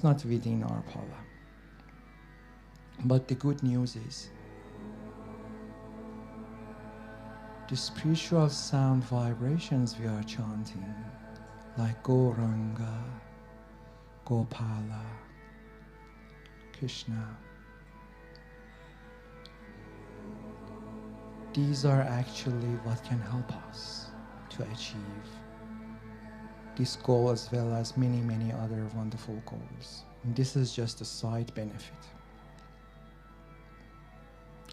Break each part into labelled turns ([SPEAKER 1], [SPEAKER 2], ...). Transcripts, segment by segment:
[SPEAKER 1] not within our power. But the good news is, the spiritual sound vibrations we are chanting, like Gauranga, Gopala, Krishna, these are actually what can help us to achieve this goal, as well as many, many other wonderful goals. And this is just a side benefit.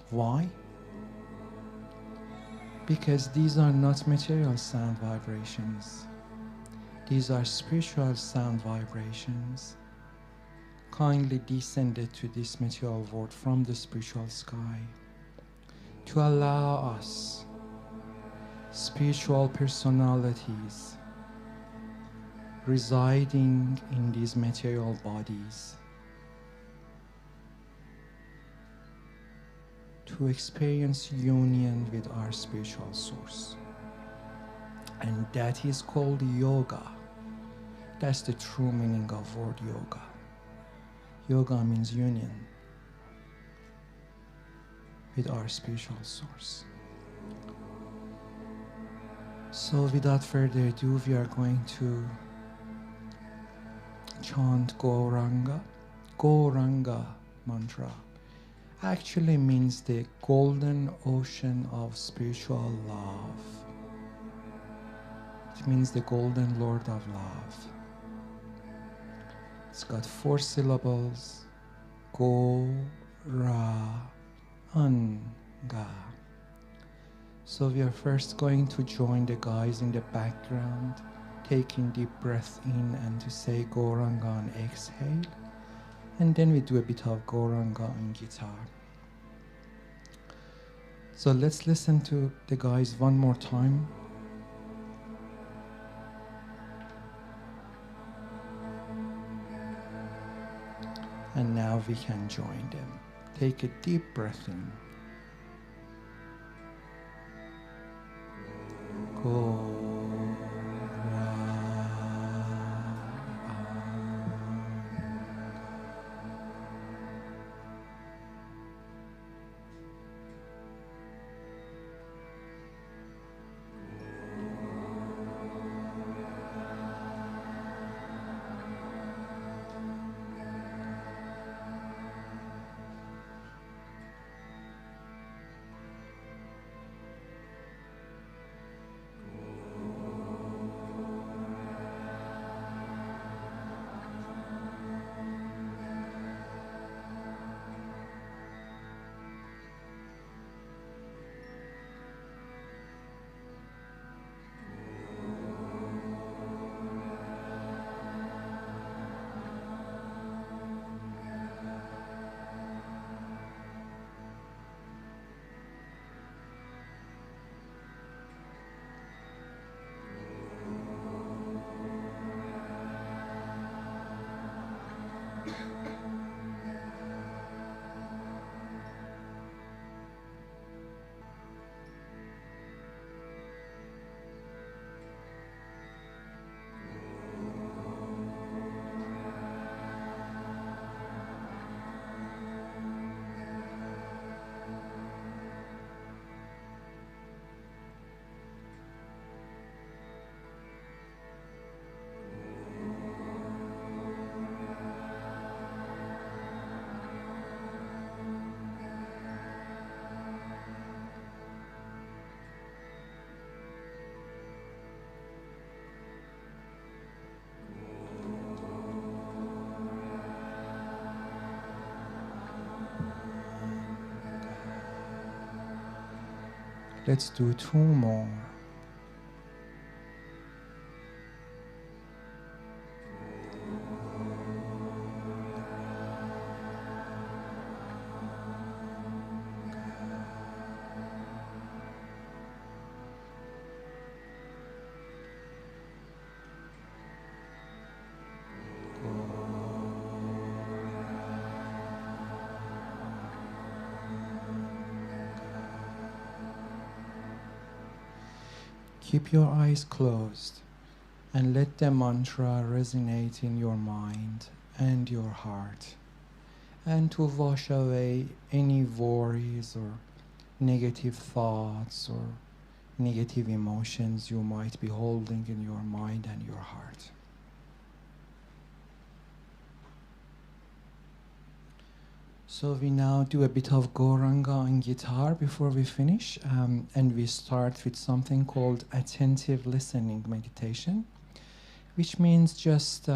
[SPEAKER 1] Why? Because these are not material sound vibrations. These are spiritual sound vibrations kindly descended to this material world from the spiritual sky to allow us, spiritual personalities residing in these material bodies, to experience union with our spiritual source. And that is called yoga. That's the true meaning of word yoga. Yoga means union with our spiritual source. So without further ado, we are going to chant Gauranga. Gauranga mantra actually means the golden ocean of spiritual love. It means the golden Lord of love. It's got 4 syllables. Go, ra, anga. So we are first going to join the guys in the background, taking deep breath in and to say Gauranga on exhale. And then we do a bit of Gauranga on guitar. So let's listen to the guys one more time. And now we can join them. Take a deep breath in. Go. Let's do 2 more. Keep your eyes closed and let the mantra resonate in your mind and your heart, and to wash away any worries or negative thoughts or negative emotions you might be holding in your mind and your heart. So we now do a bit of Goranga on guitar before we finish, and we start with something called attentive listening meditation, which means just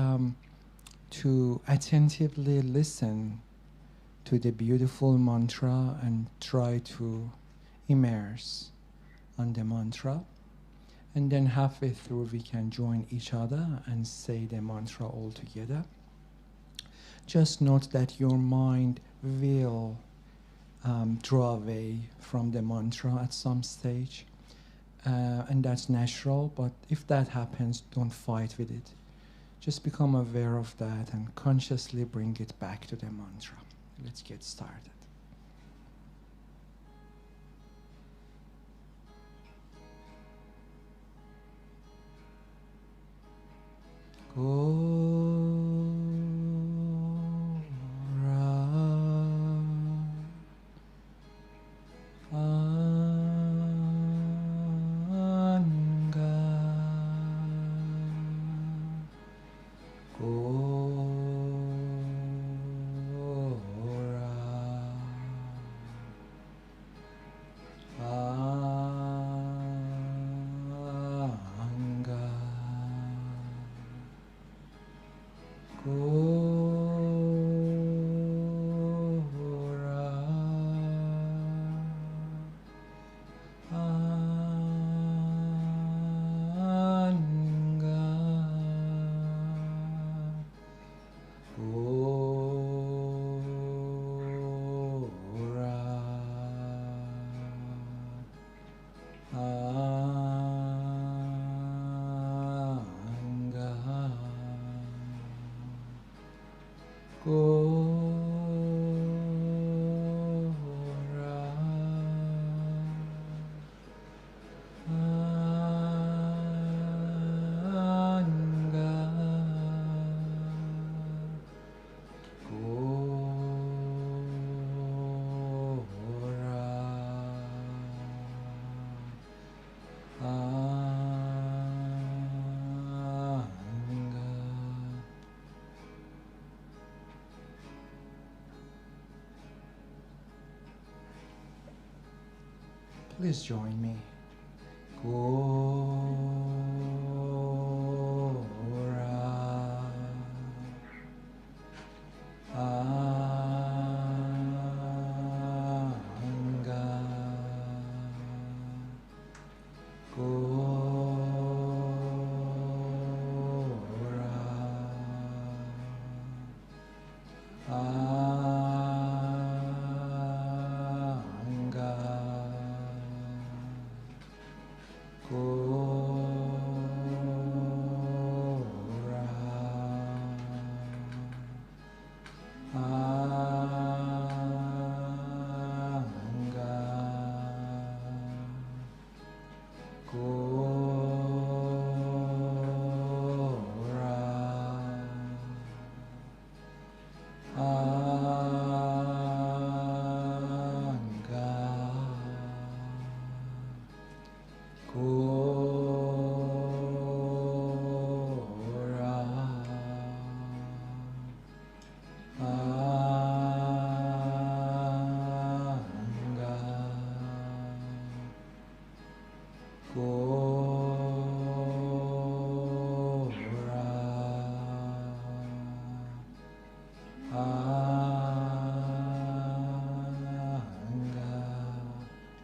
[SPEAKER 1] to attentively listen to the beautiful mantra and try to immerse on the mantra. And then halfway through we can join each other and say the mantra all together. Just note that your mind will draw away from the mantra at some stage, and that's natural, but if that happens, don't fight with it. Just become aware of that and consciously bring it back to the mantra. Let's get started. Please join me.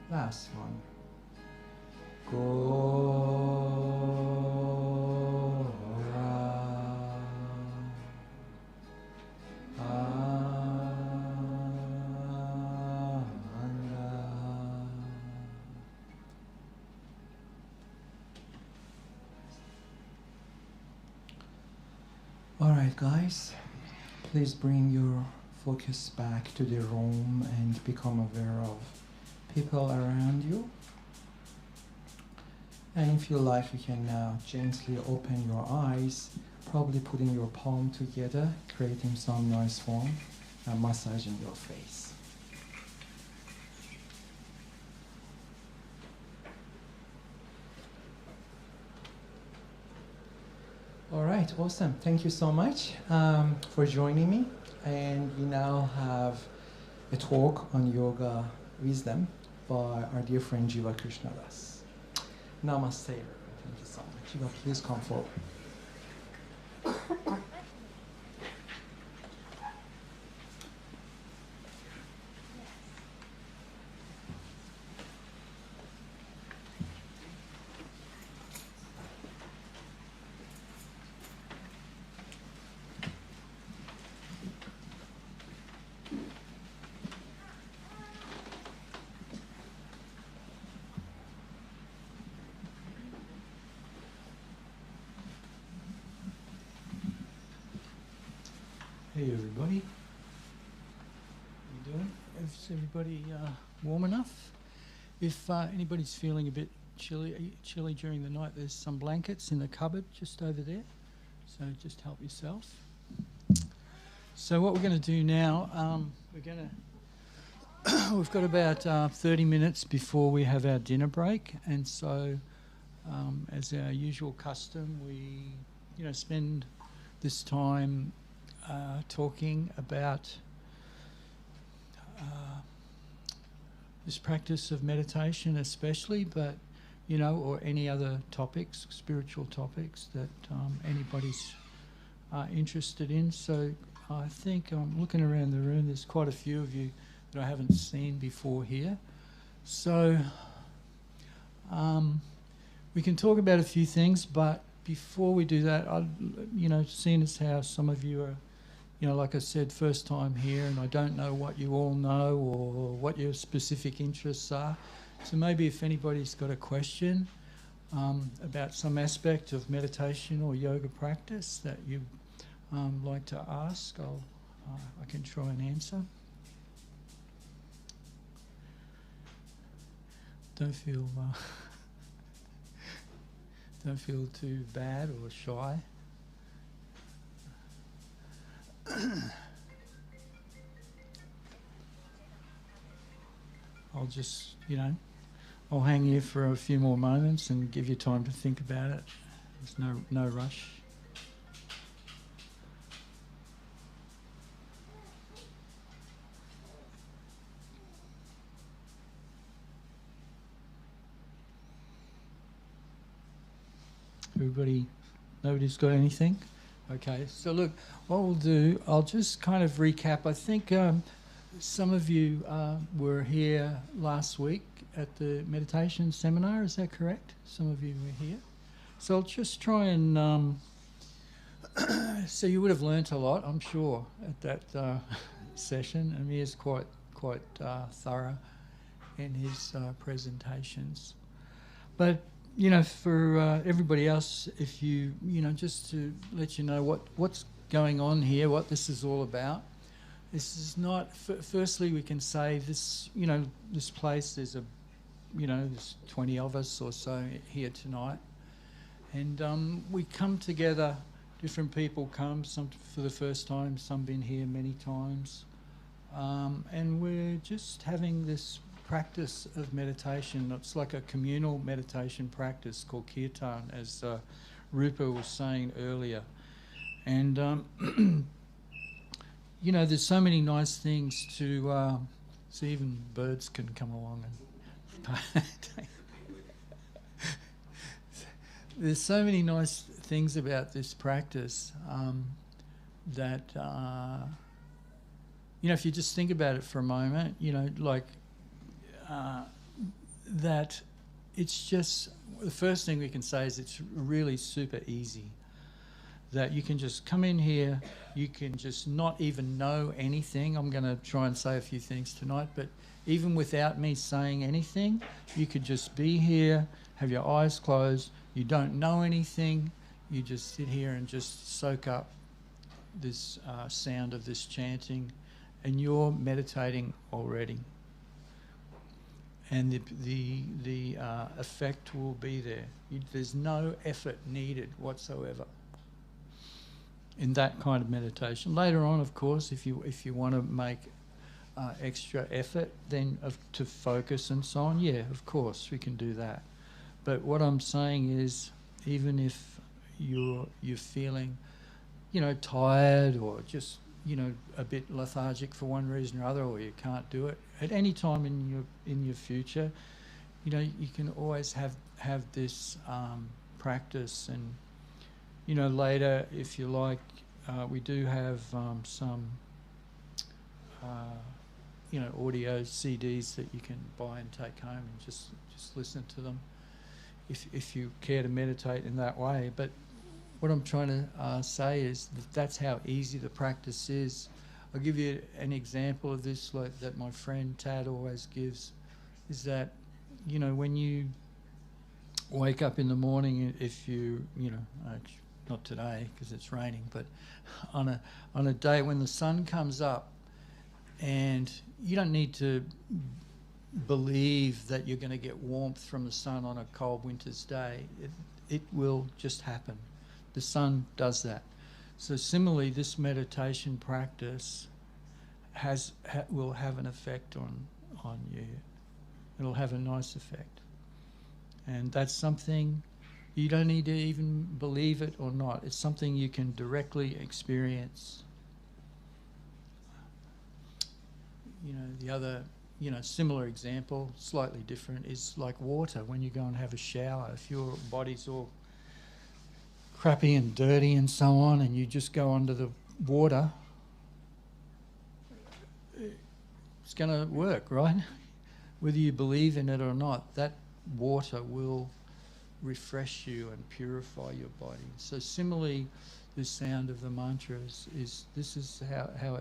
[SPEAKER 1] Last one. All right, guys, please bring your focus back to the room and become aware of people around you. And if you like, you can now gently open your eyes Probably putting your palm together, creating some nice form, and massaging your face. All right, awesome. Thank you so much for joining me. And we now have a talk on yoga wisdom by our dear friend Jiva Krishnadas. Namaste. Thank you so much. Jiva, please come forward. Hey everybody, how you doing?
[SPEAKER 2] Is everybody warm enough? If anybody's feeling a bit chilly during the night, there's some blankets in the cupboard just over there, so just help yourself. So what we're going to do now, we've got about 30 minutes before we have our dinner break, and so as our usual custom, we spend this time talking about this practice of meditation especially, but or any other topics, spiritual topics that anybody's interested in. So I think I'm looking around the room, there's quite a few of you that I haven't seen before here. So we can talk about a few things, but before we do that, seeing as how some of you are like I said, first time here, and I don't know what you all know or what your specific interests are. So maybe if anybody's got a question about some aspect of meditation or yoga practice that you'd like to ask, I can try and answer. Don't feel too bad or shy. I'll just, I'll hang here for a few more moments and give you time to think about it. There's no rush. Nobody's got anything? Okay, so look, what we'll do, I'll just kind of recap. I think some of you were here last week at the meditation seminar, is that correct? Some of you were here. So I'll just try and, so you would have learnt a lot, I'm sure, at that session. Amir's quite thorough in his presentations. But for everybody else, if just to let you know what's going on here, what this is all about. This is not. Firstly, we can say this. This place. There's there's 20 of us or so here tonight, and we come together. Different people come. Some for the first time. Some been here many times, and we're just having this practice of meditation. It's like a communal meditation practice called Kirtan, as Rupa was saying earlier. And there's so many nice things to see. Even birds can come along and there's so many nice things about this practice that if you just think about it for a moment, that it's just, the first thing we can say is it's really super easy. That you can just come in here, you can just not even know anything. I'm going to try and say a few things tonight, but even without me saying anything, you could just be here, have your eyes closed, you don't know anything, you just sit here and just soak up this sound of this chanting, and you're meditating already. And the effect will be there. There's no effort needed whatsoever. in that kind of meditation. Later on, of course, if you want to make extra effort, then to focus and so on, yeah, of course, we can do that. But what I'm saying is, even if you're feeling, tired or just, a bit lethargic for one reason or other, or you can't do it, at any time in your future, you can always have this practice. And later, if you like, we do have some audio CDs that you can buy and take home and just listen to them if you care to meditate in that way. But what I'm trying to say is that's how easy the practice is. I'll give you an example of this, like that my friend Tad always gives, is that, when you wake up in the morning, if not today because it's raining, but on a day when the sun comes up, and you don't need to believe that you're going to get warmth from the sun on a cold winter's day. It will just happen. The sun does that. So similarly, this meditation practice will have an effect on you. It'll have a nice effect. And that's something you don't need to even believe it or not. It's something you can directly experience. The other, similar example, slightly different, is like water. When you go and have a shower, if your body's all crappy and dirty and so on, and you just go under the water, it's going to work, right? Whether you believe in it or not, that water will refresh you and purify your body. So similarly, the sound of the mantras is how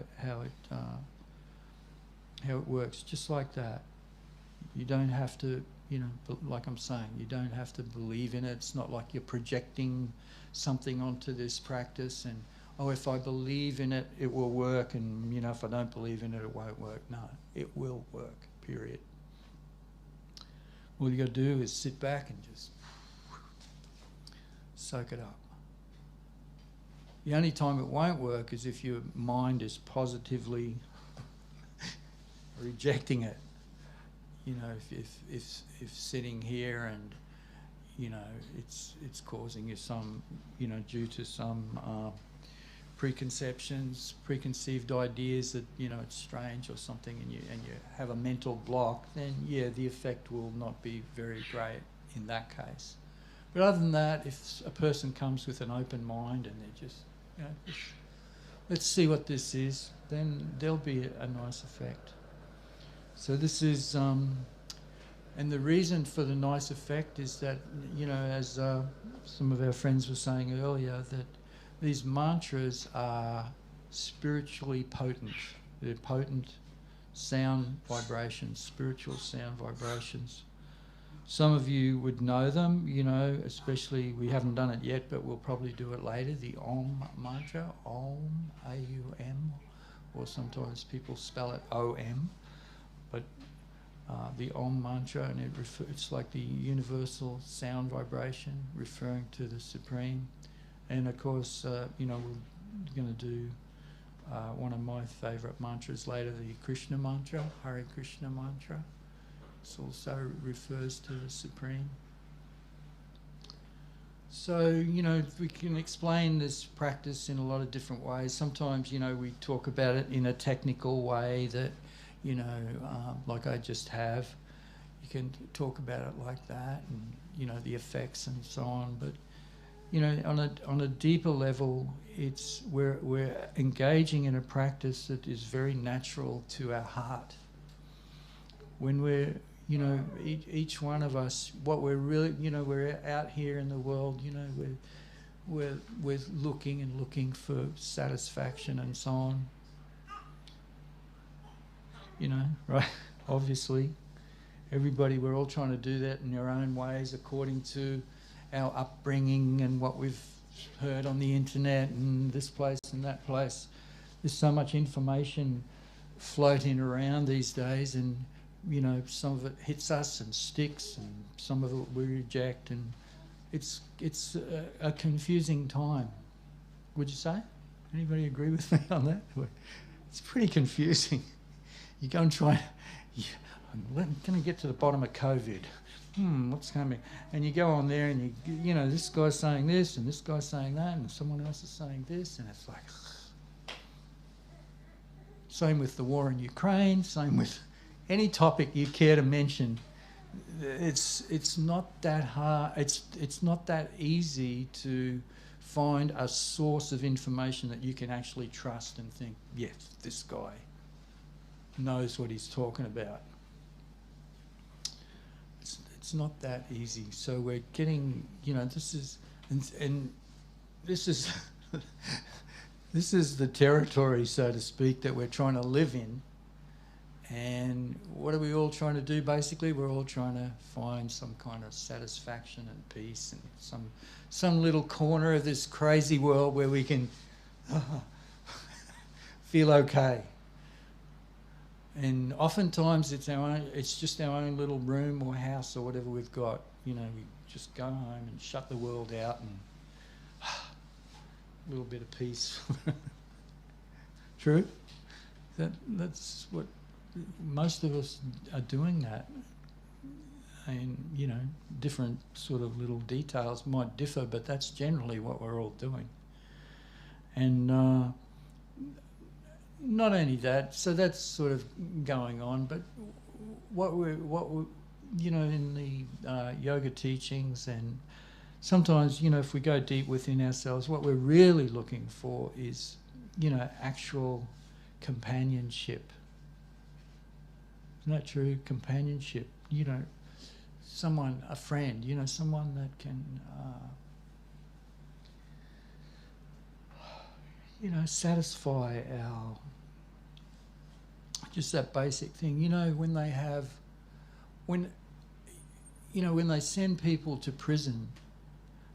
[SPEAKER 2] it works, just like that. You don't have to, like I'm saying, you don't have to believe in it. It's not like you're projecting something onto this practice and, if I believe in it, it will work, and, if I don't believe in it, it won't work. No, it will work, period. All you got to do is sit back and just soak it up. The only time it won't work is if your mind is positively rejecting it. If sitting here and it's causing you some, due to some preconceptions, preconceived ideas that it's strange or something, and you have a mental block, then yeah, the effect will not be very great in that case. But other than that, if a person comes with an open mind and they're just let's see what this is, then there'll be a nice effect. So this is, and the reason for the nice effect is that, as some of our friends were saying earlier, that these mantras are spiritually potent. They're potent sound vibrations, spiritual sound vibrations. Some of you would know them, especially, we haven't done it yet, but we'll probably do it later, the Om mantra, Om, A-U-M, or sometimes people spell it O-M. But the Om mantra, and it's like the universal sound vibration referring to the Supreme. And of course, we're going to do one of my favourite mantras later, the Krishna mantra, Hare Krishna mantra. This also refers to the Supreme. So, we can explain this practice in a lot of different ways. Sometimes, we talk about it in a technical way that, like I just have. You can talk about it like that and, the effects and so on. But, on a deeper level, we're engaging in a practice that is very natural to our heart. When we're, each one of us, what we're really, we're out here in the world, we're looking for satisfaction and so on. Right? Obviously, everybody, we're all trying to do that in our own ways according to our upbringing and what we've heard on the internet and this place and that place. There's so much information floating around these days, and some of it hits us and sticks, and some of it we reject, and it's a confusing time. Would you say? Anybody agree with me on that? It's pretty confusing. You go and try, I'm going to get to the bottom of COVID. What's coming? And you go on there and you know, this guy's saying this and this guy's saying that and someone else is saying this, and it's like, same with the war in Ukraine, same with any topic you care to mention. It's not that hard. It's not that easy to find a source of information that you can actually trust and think, yes, this guy knows what he's talking about. It's not that easy. So we're getting, you know, this is, and this is, this is the territory, so to speak, that we're trying to live in. And what are we all trying to do? Basically, we're all trying to find some kind of satisfaction and peace and some little corner of this crazy world where we can feel okay. And oftentimes it's just our own little room or house or whatever we've got. You know, we just go home and shut the world out and a little bit of peace. True? That's what most of us are doing that. And, you know, different sort of little details might differ, but that's generally what we're all doing. And not only that, so that's sort of going on, but what we you know, in the yoga teachings, and sometimes, you know, if we go deep within ourselves, what we're really looking for is, you know, actual companionship. Isn't that true? Companionship, you know, someone, a friend, you know, someone that can, you know, satisfy our, just that basic thing. You know, when they have, when they send people to prison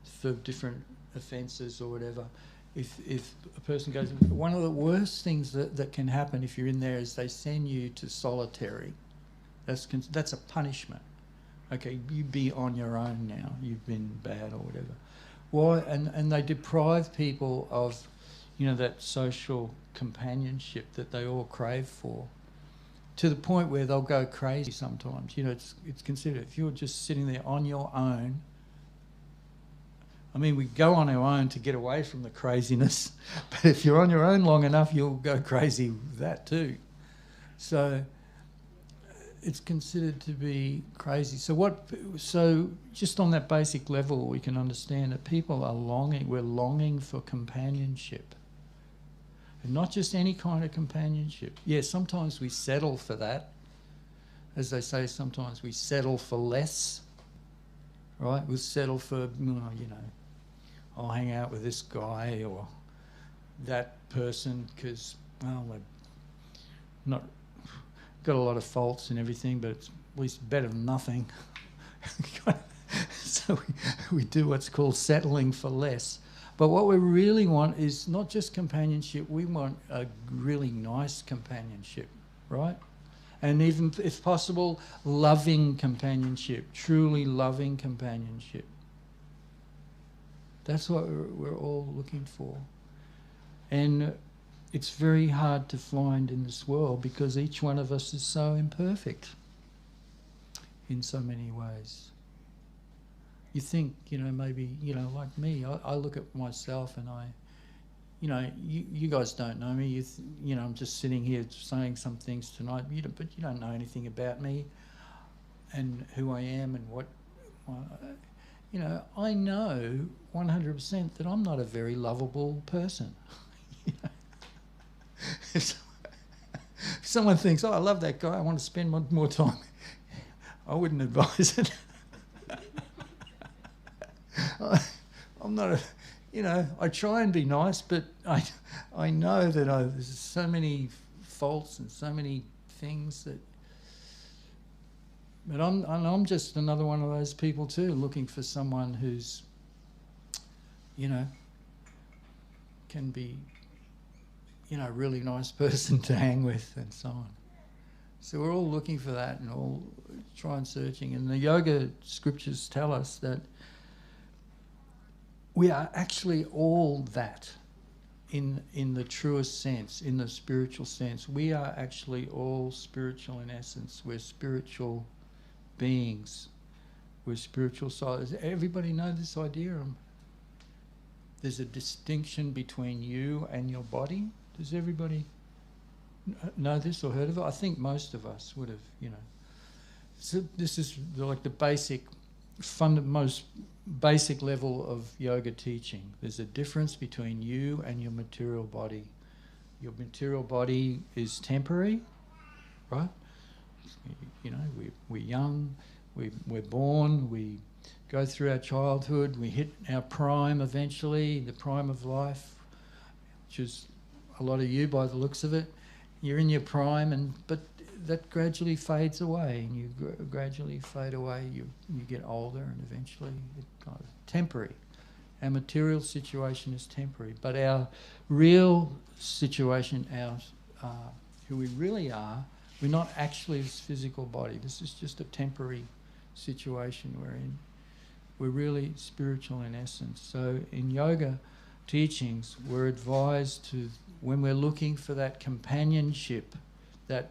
[SPEAKER 2] for different offences or whatever, if a person goes, one of the worst things that can happen if you're in there is they send you to solitary. That's a punishment. Okay, you be on your own now. You've been bad or whatever. Why? And they deprive people of, you know, that social companionship that they all crave for, to the point where they'll go crazy sometimes. You know, it's considered, if you're just sitting there on your own, I mean, we go on our own to get away from the craziness, but if you're on your own long enough, you'll go crazy with that too. So it's considered to be crazy. So just on that basic level, we can understand that people are we're longing for companionship. And not just any kind of companionship. Yeah, sometimes we settle for that. As they say, sometimes we settle for less, right? We'll settle for, you know, I'll hang out with this guy or that person because, well, they're not got a lot of faults and everything, but it's at least better than nothing. So we do what's called settling for less. But what we really want is not just companionship, we want a really nice companionship, right? And even, if possible, loving companionship, truly loving companionship. That's what we're all looking for. And it's very hard to find in this world because each one of us is so imperfect in so many ways. You think, you know, maybe, you know, like me, I look at myself and you know, you guys don't know me. You know, I'm just sitting here saying some things tonight, but you don't know anything about me and who I am and what, you know, I know 100% that I'm not a very lovable person. You know? If someone thinks, oh, I love that guy, I want to spend more time, I wouldn't advise it. I'm not you know, I try and be nice, but I know that there's so many faults and so many things that. But I'm just another one of those people too, looking for someone who's, you know, can be, you know, a really nice person to hang with and so on. So we're all looking for that and all trying searching. And the yoga scriptures tell us that we are actually all that in the truest sense, in the spiritual sense. We are actually all spiritual in essence. We're spiritual beings. We're spiritual souls. Does everybody know this idea? There's a distinction between you and your body. Does everybody know this or heard of it? I think most of us would have, you know. So this is like the basic, most basic level of yoga teaching. There's a difference between you and your material body. Your material body is temporary, right? You know, we're young, we're born, we go through our childhood, we hit our prime eventually, the prime of life, which is a lot of you by the looks of it. You're in your prime, but that gradually fades away, and you gradually fade away. You get older, and eventually it's kind of temporary. Our material situation is temporary, but our real situation, who we really are, we're not actually this physical body. This is just a temporary situation we're in. We're really spiritual in essence. So in yoga teachings, we're advised to, when we're looking for that companionship, that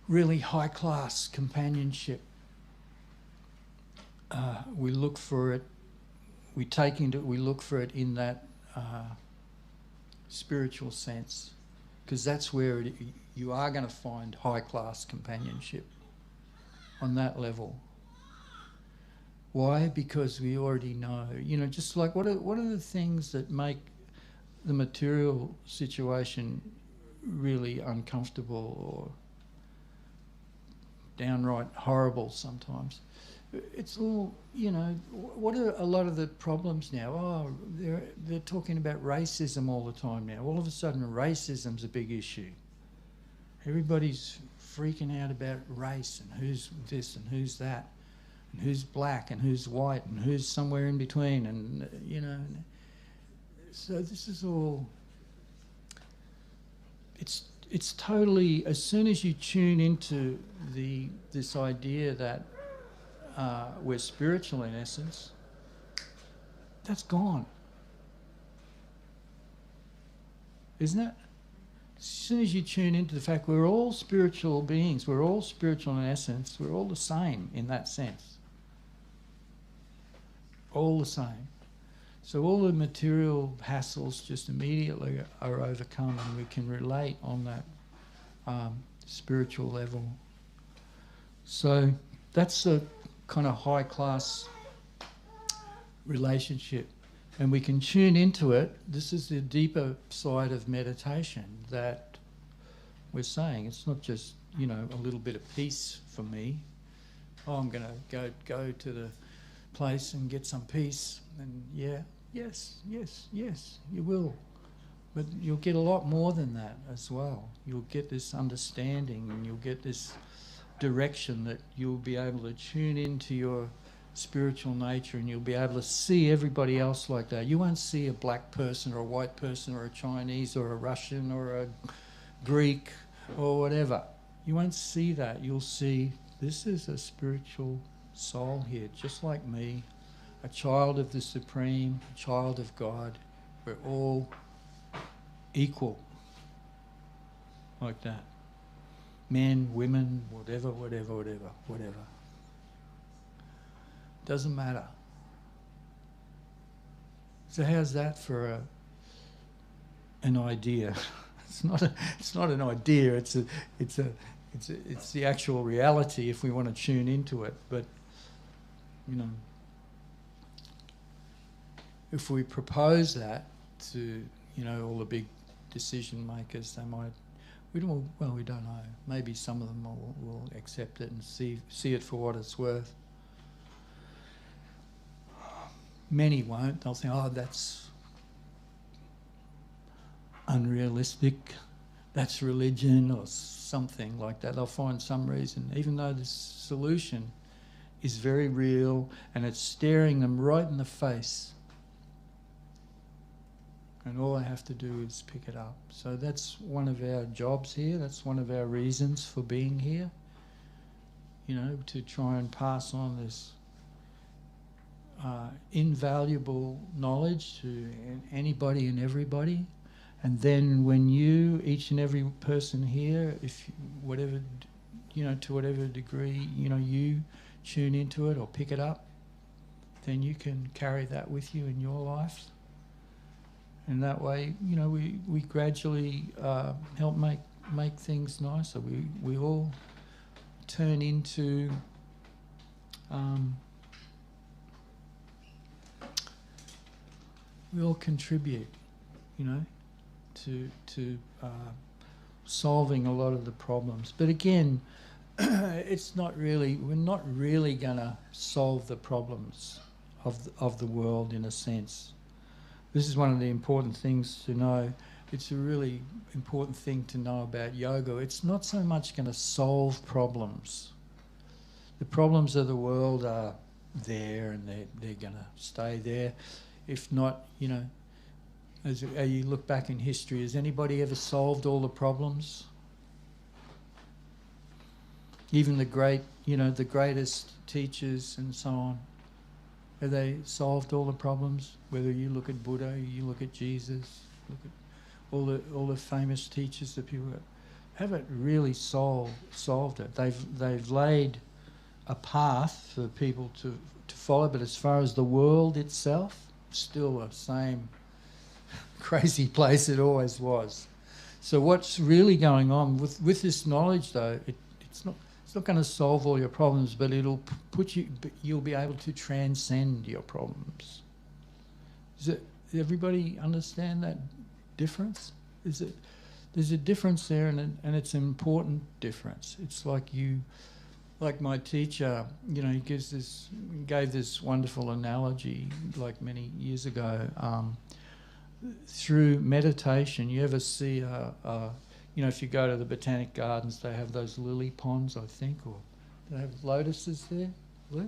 [SPEAKER 2] really high-class companionship, we look for it. We look for it in that spiritual sense, because that's where you are going to find high-class companionship on that level. Why? Because we already know. You know, just like what are the things that make the material situation really uncomfortable or downright horrible sometimes? It's all, you know, what are a lot of the problems now? Oh, they're talking about racism all the time now. All of a sudden racism's a big issue. Everybody's freaking out about race and who's this and who's that and who's black and who's white and who's somewhere in between, and, you know. So this is all, it's totally, as soon as you tune into this idea that we're spiritual in essence, that's gone. Isn't it? As soon as you tune into the fact we're all spiritual beings, we're all spiritual in essence, we're all the same in that sense. All the same. So all the material hassles just immediately are overcome, and we can relate on that spiritual level. So that's a kind of high-class relationship, and we can tune into it. This is the deeper side of meditation that we're saying. It's not just, you know, a little bit of peace for me. Oh, I'm going to go to the place and get some peace, and yes, you will. But you'll get a lot more than that as well. You'll get this understanding, and you'll get this direction that you'll be able to tune into your spiritual nature, and you'll be able to see everybody else like that. You won't see a black person or a white person or a Chinese or a Russian or a Greek or whatever. You won't see that. You'll see this is a spiritual soul here, just like me, a child of the Supreme, a child of God. We're all equal, like that. Men, women, whatever. Doesn't matter. So how's that for an idea? It's not an idea. It's the actual reality if we want to tune into it. But, you know, if we propose that to, you know, all the big decision makers, they might. We don't know. Maybe some of them will accept it and see it for what it's worth. Many won't. They'll think, oh, that's unrealistic, that's religion or something like that. They'll find some reason, even though the solution is very real and it's staring them right in the face. And all I have to do is pick it up. So that's one of our jobs here. That's one of our reasons for being here. You know, to try and pass on this invaluable knowledge to anybody and everybody. And then when you, each and every person here, if whatever, to whatever degree, you tune into it or pick it up, then you can carry that with you in your life. And that way, we gradually help make things nicer. We all turn into we all contribute, to solving a lot of the problems. But again, we're not really going to solve the problems of the world in a sense. This is one of the important things to know. It's a really important thing to know about yoga. It's not so much going to solve problems. The problems of the world are there, and they're going to stay there. If not, as you look back in history, has anybody ever solved all the problems? Even the greatest teachers and so on, have they solved all the problems? Whether you look at Buddha, you look at Jesus, look at all the famous teachers that people haven't really solved it. They've laid a path for people to follow, but as far as the world itself, still the same crazy place it always was. So what's really going on with this knowledge, though, it's not going to solve all your problems, but you'll be able to transcend your problems. Does everybody understand that difference? There's a difference there, and it's an important difference. It's like my teacher, he gave this wonderful analogy like many years ago. Through meditation, you ever see if you go to the Botanic Gardens, they have those lily ponds, I think, or do they have lotuses there? Yeah,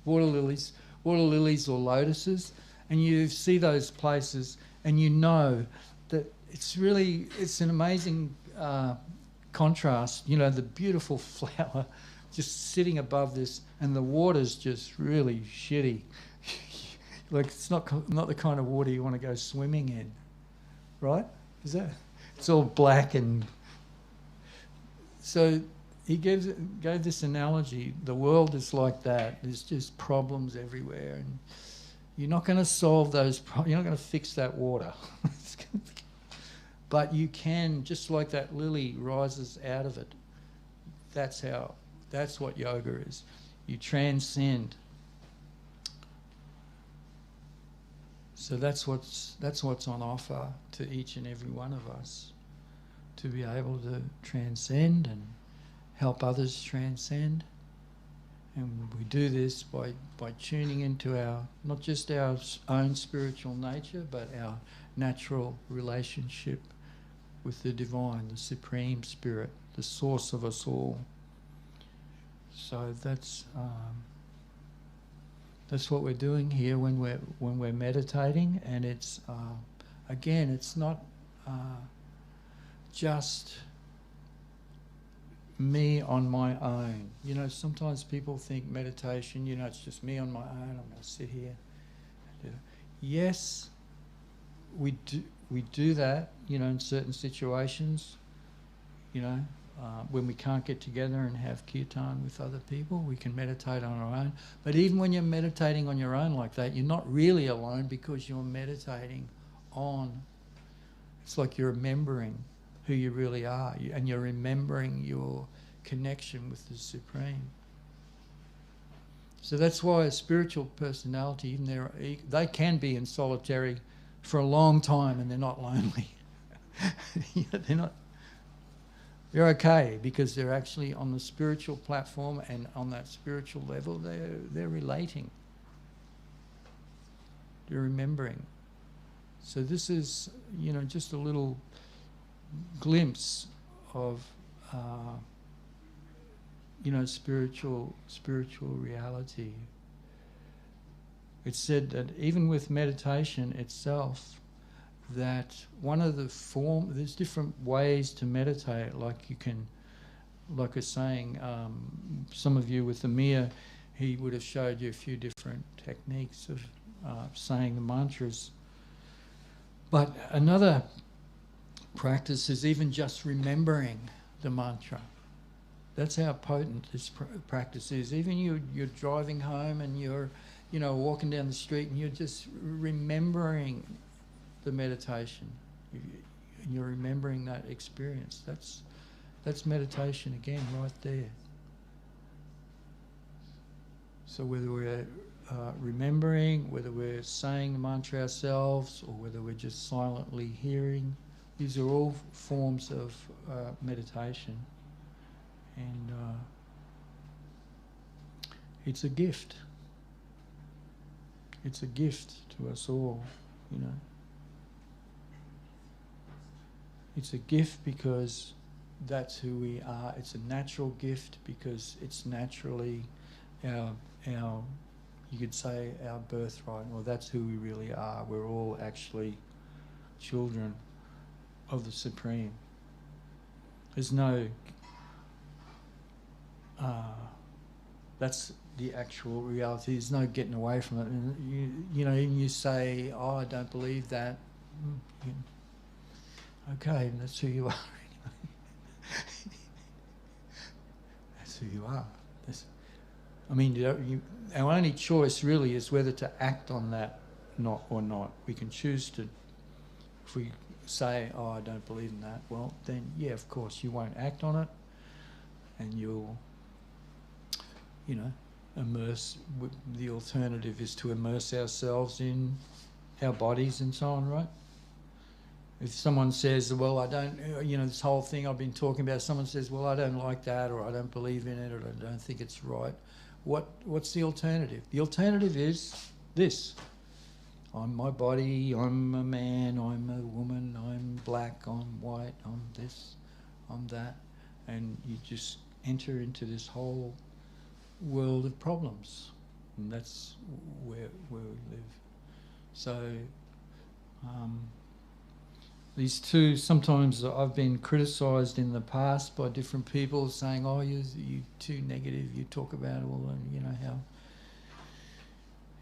[SPEAKER 2] water lilies. Water lilies or lotuses. And you see those places and you know that it's an amazing contrast, the beautiful flower just sitting above this, and the water's just really shitty. Like, it's not the kind of water you want to go swimming in, right? It's all black, and so he gave this analogy. The world is like that. There's just problems everywhere, and you're not going to solve those problems. You're not going to fix that water. But you can, just like that lily rises out of it. That's what yoga is. You transcend. So that's what's on offer to each and every one of us, to be able to transcend and help others transcend. And we do this by tuning into not just our own spiritual nature, but our natural relationship with the divine, the supreme spirit, the source of us all. So that's what we're doing here when we're meditating, and it's again, it's not just me on my own. Sometimes people think meditation, it's just me on my own. I'm going to sit here. Yes, we do that, in certain situations, when we can't get together and have kirtan with other people, we can meditate on our own. But even when you're meditating on your own like that, you're not really alone, because you're meditating it's like you're remembering who you really are, and you're remembering your connection with the Supreme. So that's why a spiritual personality, even they can be in solitary for a long time, and they're not lonely. They're okay, because they're actually on the spiritual platform, and on that spiritual level, they're relating. They're remembering. So this is, just a little glimpse of, spiritual reality. It's said that even with meditation itself, that one of the there's different ways to meditate. Like you can, like I was saying, some of you with Amir, he would have showed you a few different techniques of saying the mantras. But another practice is even just remembering the mantra. That's how potent this practice is. Even you're driving home and you're, walking down the street and you're just remembering the meditation. You're remembering that experience. That's meditation again, right there. So whether we're remembering, whether we're saying the mantra ourselves, or whether we're just silently hearing, these are all forms of meditation. And it's a gift. It's a gift to us all, It's a gift because that's who we are. It's a natural gift because it's naturally our you could say our birthright. Well, that's who we really are. We're all actually children of the Supreme. There's no that's the actual reality. There's no getting away from it. And you say, "Oh, I don't believe that." Okay, that's who you are. That's who you are. Our only choice really is whether to act on that or not. We can choose to. If we say, "Oh, I don't believe in that," well, then yeah, of course, you won't act on it, and you'll immerse. The alternative is to immerse ourselves in our bodies and so on, right? If someone says, "Well, I don't," this whole thing I've been talking about, someone says, "Well, I don't like that," or "I don't believe in it," or "I don't think it's right," what's the alternative? The alternative is this. I'm my body, I'm a man, I'm a woman, I'm black, I'm white, I'm this, I'm that. And you just enter into this whole world of problems. And that's where we live. So these two, sometimes I've been criticised in the past by different people saying, "Oh, you're too negative, you talk about all, how,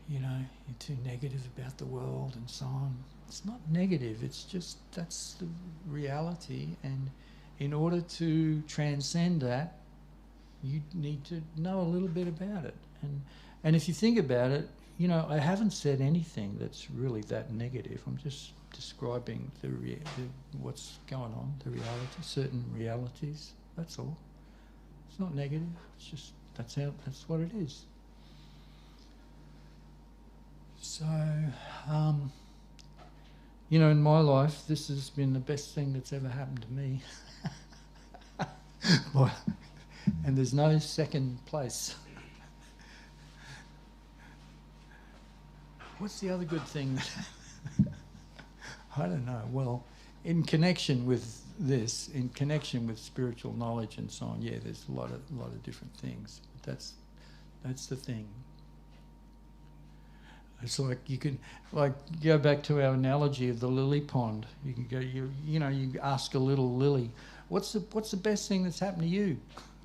[SPEAKER 2] you're too negative about the world and so on." It's not negative, it's just that's the reality, and in order to transcend that, you need to know a little bit about it. And if you think about it, I haven't said anything that's really that negative. I'm just describing what's going on, the reality, certain realities. That's all. It's not negative. It's just that's what it is. So, in my life, this has been the best thing that's ever happened to me. And there's no second place. What's the other good thing? I don't know. Well, in connection with this, in connection with spiritual knowledge and so on, yeah, there's a lot of different things. But that's the thing. It's like you can go back to our analogy of the lily pond. You can go, you ask a little lily, what's the best thing that's happened to you?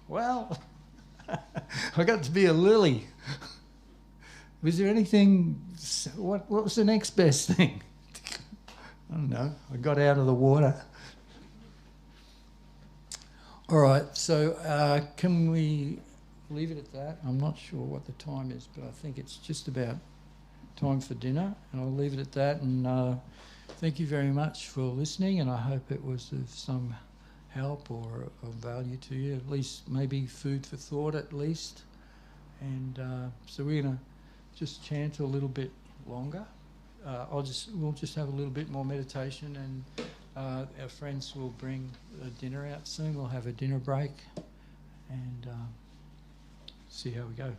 [SPEAKER 2] Well, I got to be a lily. Was there anything? What was the next best thing? I don't know. I got out of the water. All right. So can we leave it at that? I'm not sure what the time is, but I think it's just about time for dinner, and I'll leave it at that. And thank you very much for listening, and I hope it was of some help or of value to you, at least maybe food for thought at least. And so we're going to just chant a little bit longer. We'll just have a little bit more meditation, and our friends will bring dinner out soon. We'll have a dinner break and see how we go.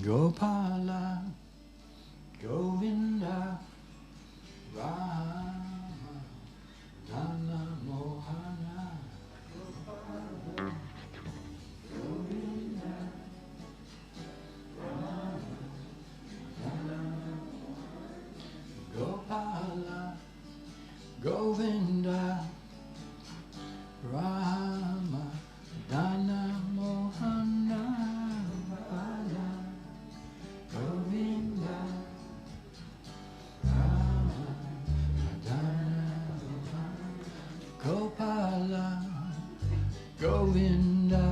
[SPEAKER 2] Gopala, Govinda, Rama, Nana Mohana, Gopala, Govinda. Govinda, Rama, Dana, Mohana, Vala, Govinda, Rama, Dana, Mohana, Gopala, Govinda,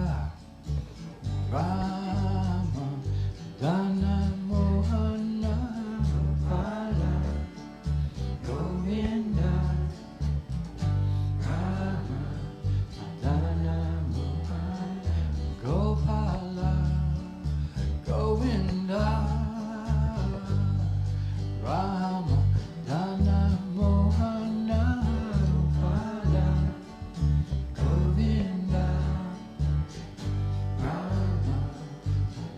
[SPEAKER 2] Rama, Dana, Mohana, Vala, Govinda, Rama, Dana, Mohana, Gopala, Govinda, Rama, Dana, Mohana, Vala, Govinda, Rama,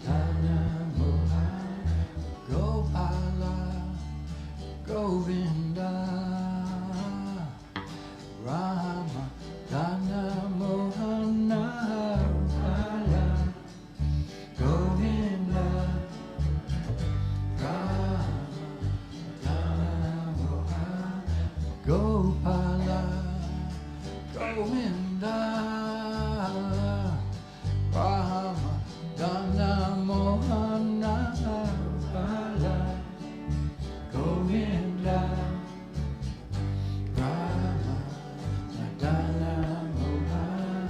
[SPEAKER 2] Dana, Mohana, Gopala, Govinda, Rama, Dana, Mohana, Vala, Govinda, Rama, Dana, Mohana, Gopala, Govinda, Rama, Dana, Mohana, Vala, Govinda, Rama, Dana, Mohana,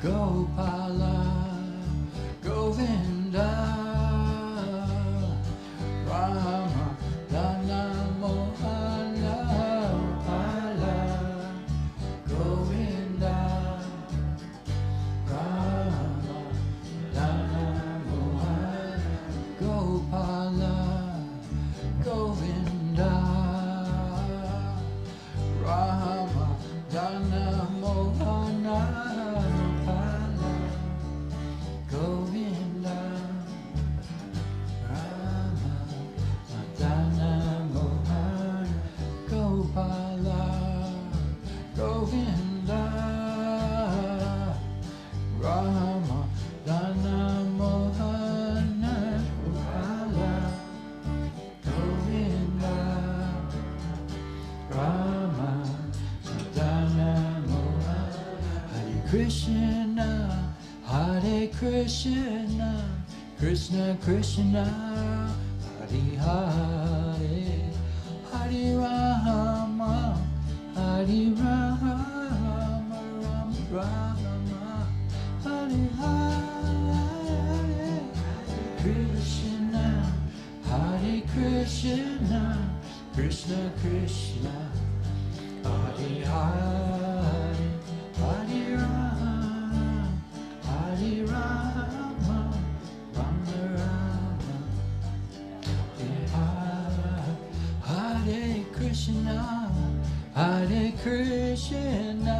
[SPEAKER 2] Gopala, Govinda, Rama, Dana, Mohana, Vala, Govinda, Rama, Dana, Mohana, Gopala, Govinda, Rama, Dana, Mohana, Vala, Govinda, Rama, Dana, Mohana, Gopala, Govinda, Rama, Dana, Mohana, Gopala, Govinda, Rama, Dana, Mohana, Hare Krishna, Hare Krishna, Krishna Krishna, Hare Hare, Hare Rama, Hare Rama, Rama Rama, Hare Hare, Krishna, Hare Krishna, Krishna Krishna, Hare Hare, Hare Rama, Hare Rama, Rama Rama, Hare Krishna, Hare Krishna,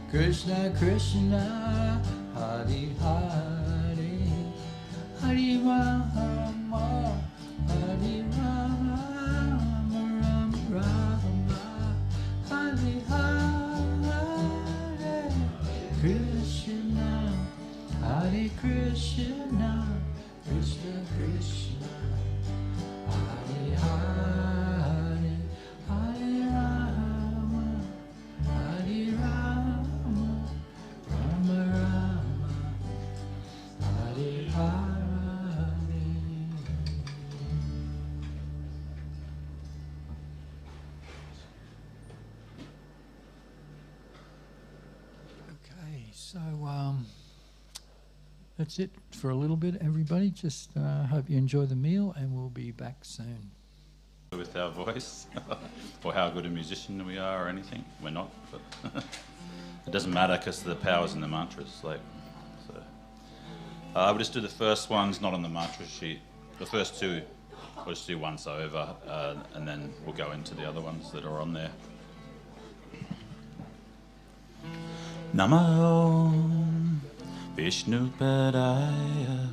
[SPEAKER 2] Krishna Krishna, Hare Hare, Hare Rama, Hare Rama, Rama Rama, Hare Hare, Krishna, Hare Krishna, Krishna Krishna, Hare Hare, Hare Rama, Hare Rama, Rama Rama, Hare Hare. Okay, so that's it for a little bit, everybody. Just hope you enjoy the meal, and we'll be back soon.
[SPEAKER 3] With our voice, or how good a musician we are, or anything. We're not, but it doesn't matter because the power's in the mantras. Like, so we'll just do the first ones, not on the mantra sheet. The first two, we'll just do once over, and then we'll go into the other ones that are on there. Namo Vishnu Padaya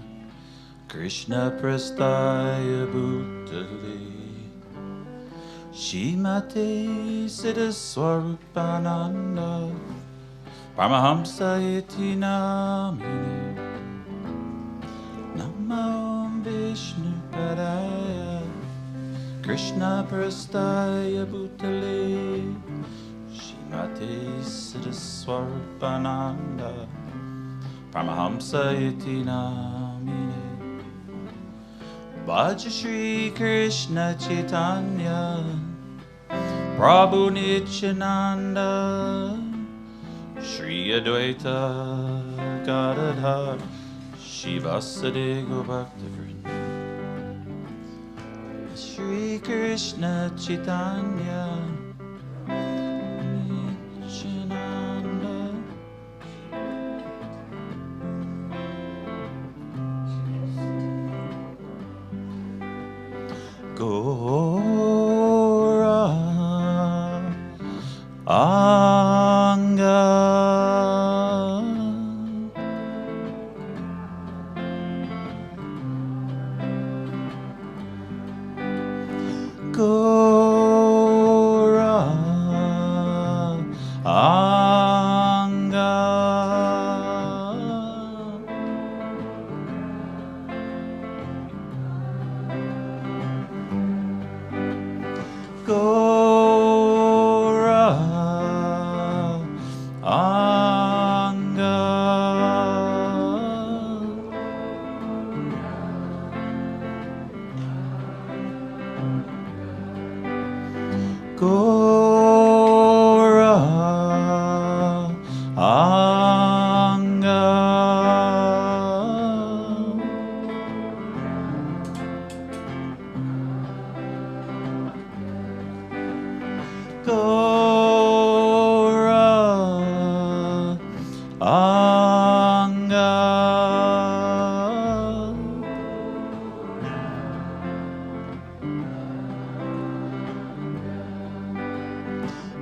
[SPEAKER 3] Krishna Prastaya Bhutale Shrimate Siddhaswarupananda Paramahamsa Iti Namine Namo Vishnu Padaya Krishna Prastaya Bhutale Ati Siddhaswarupananda Paramahamsa Yatinamine Bhaja Shri Krishna Chaitanya Prabhu Nityananda Shri Advaita Gadadhar Shivasade Gopakta Shri Krishna Chaitanya Nityananda Gora Anga Gora Anga Gora Anga Gora Anga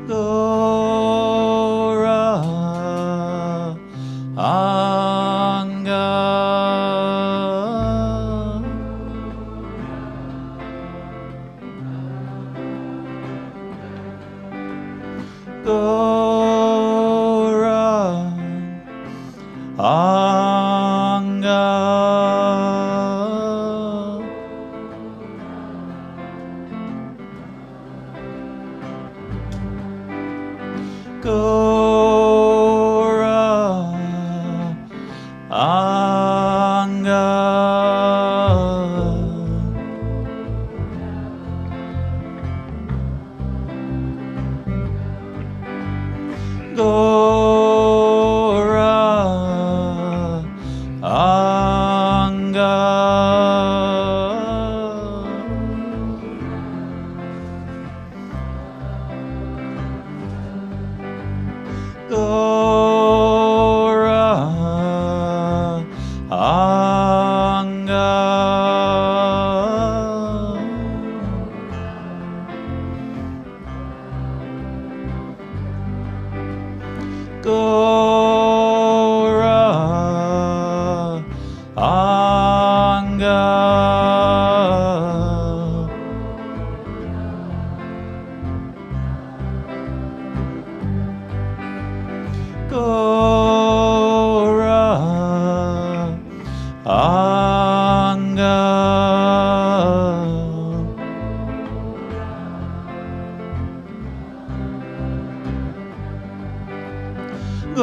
[SPEAKER 3] Gora Anga Gora Anga Gora Anga Gora Anga Gora Anga Gora Anga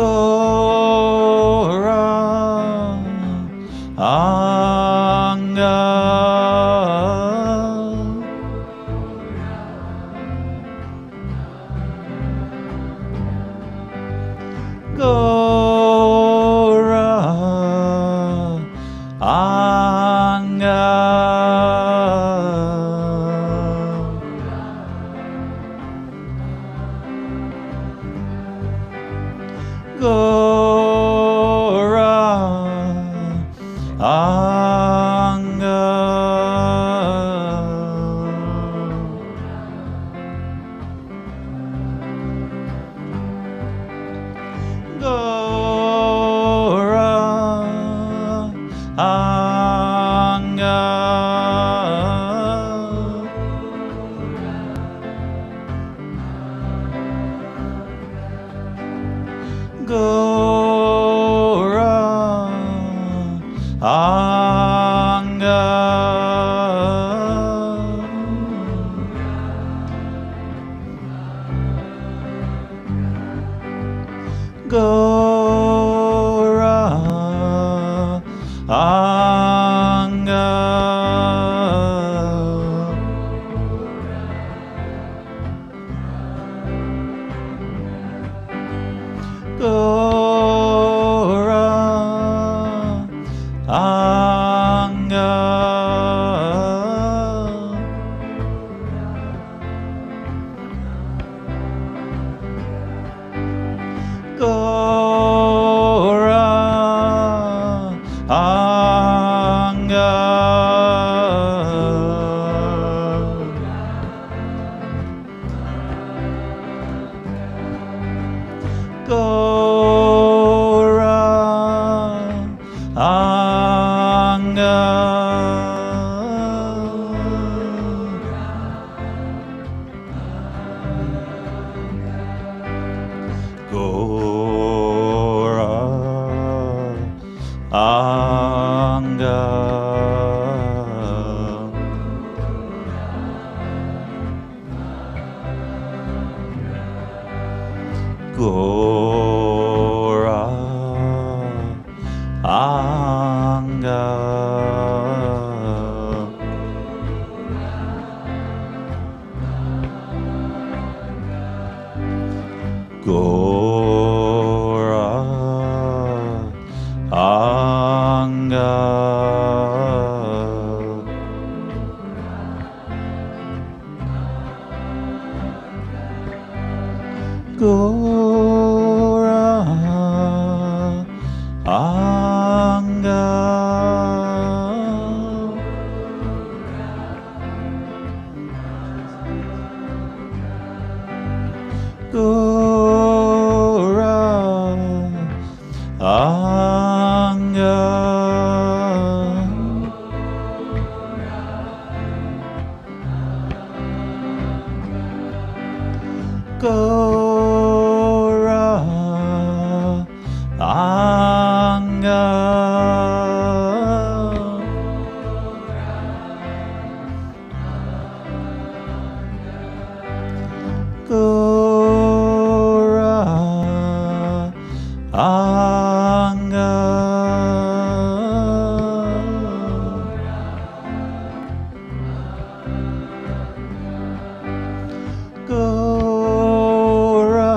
[SPEAKER 3] Gora Anga Gora Anga Gora Anga Gora Anga Anga
[SPEAKER 1] Gora Anga Gora Anga Gora Anga Gora Anga Gora Anga Gora Anga Gora Anga Gora Anga Gora Anga Gora Anga Gora Anga Gora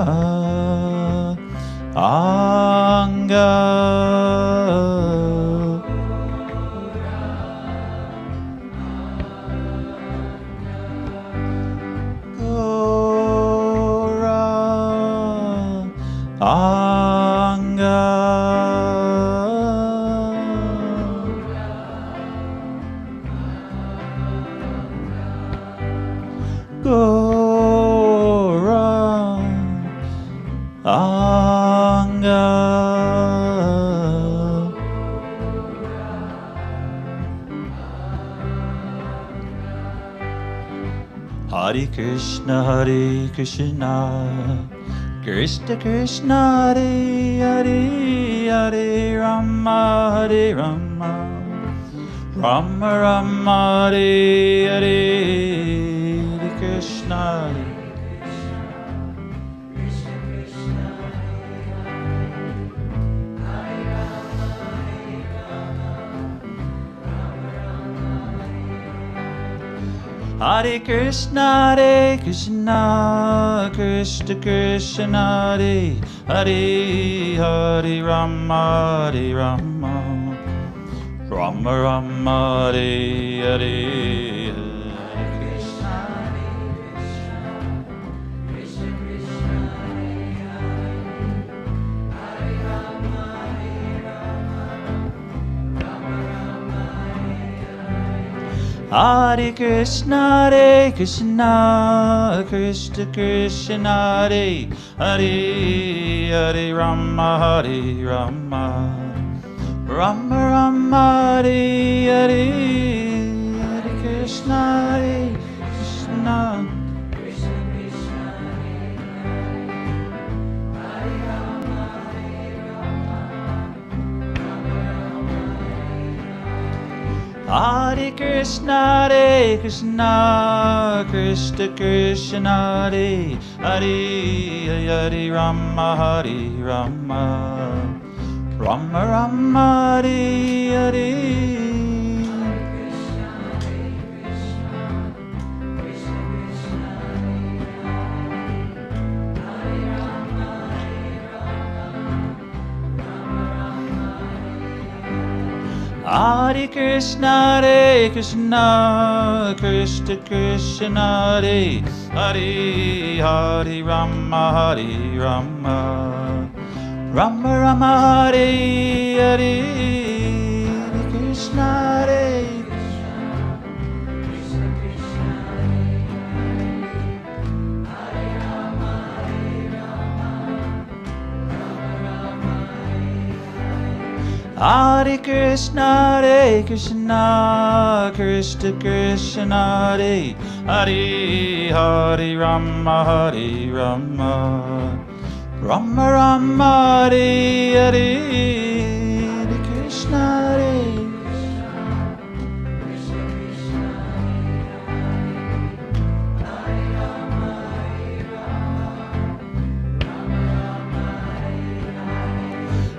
[SPEAKER 1] Anga Gora Anga Gora Anga Hare Krishna Krishna Krishna Hare Hare Hare Rama Rama Rama Hare Hare Hare Krishna Hare Krishna Krishna Krishna Hare Hare Hare Rama Rama Rama Hare Hare Hare Krishna Krishna Krishna Hare Hare Hare Rama Rama Rama Hare Hare Hare Krishna Krishna
[SPEAKER 3] Hare Krishna, Hare Krishna, Krishna Krishna, Hare Hare, Hare Rama, Hare Rama, Rama Rama, Hare Hare. Hare Krishna, Hare Krishna, Krishna Krishna, Hare Hare, Hare Rama, Hare Rama, Rama Rama, Hare Hare, Hare Krishna, Hare Hare Krishna, Hare Krishna, Krishna Krishna, Hare Hare, Hare Rama, Hare Rama, Rama Rama, Hare Hare, Hare Krishna, Hare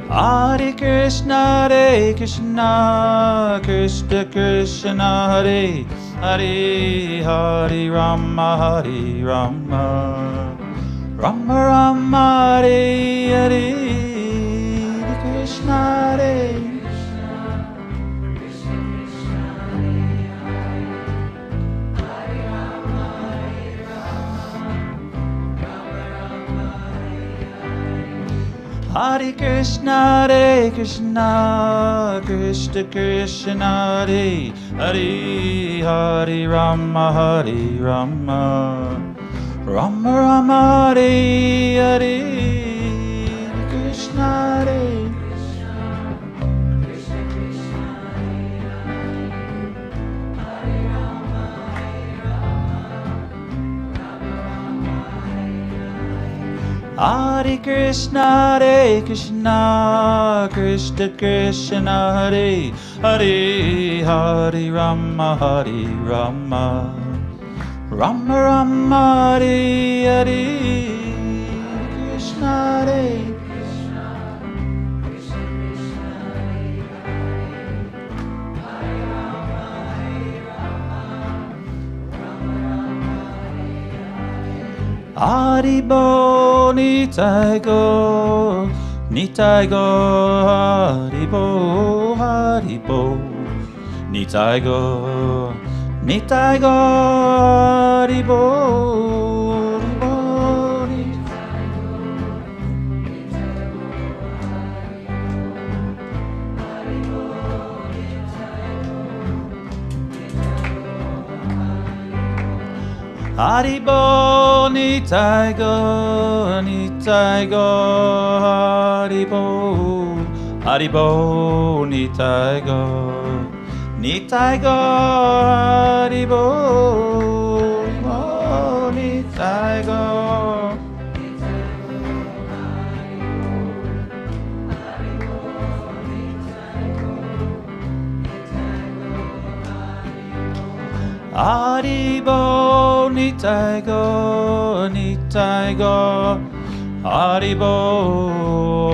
[SPEAKER 3] Hare Krishna, Hare Krishna, Krishna Krishna, Hare Hare, Hare Rama, Hare Rama, Rama Rama, Hare Hare, Hare Krishna, Hare Hare Krishna, Hare Krishna, Krishna Krishna, Hare Hare, Hare Rama, Hare Rama, Rama Rama, Hare Hare, Hare Krishna, Hare Hare Krishna, Hare Krishna, Krishna Krishna, Hare Hare, Hare Rama, Hare Rama, Rama Rama, Hare Hare, Hare Krishna, Hare Haribo, Nitai Go, Nitai Go, Haribo, Haribo, Nitai Go, Nitai Go, Haribo, Haribo, Haribo, Nitai Go, Nitai Go, Haribo, Haribo, Nitai Go, Nitai Go, Haribo, Haribo, Nitai Go. Haribo, Nitai Go, Nitai Go, Haribo,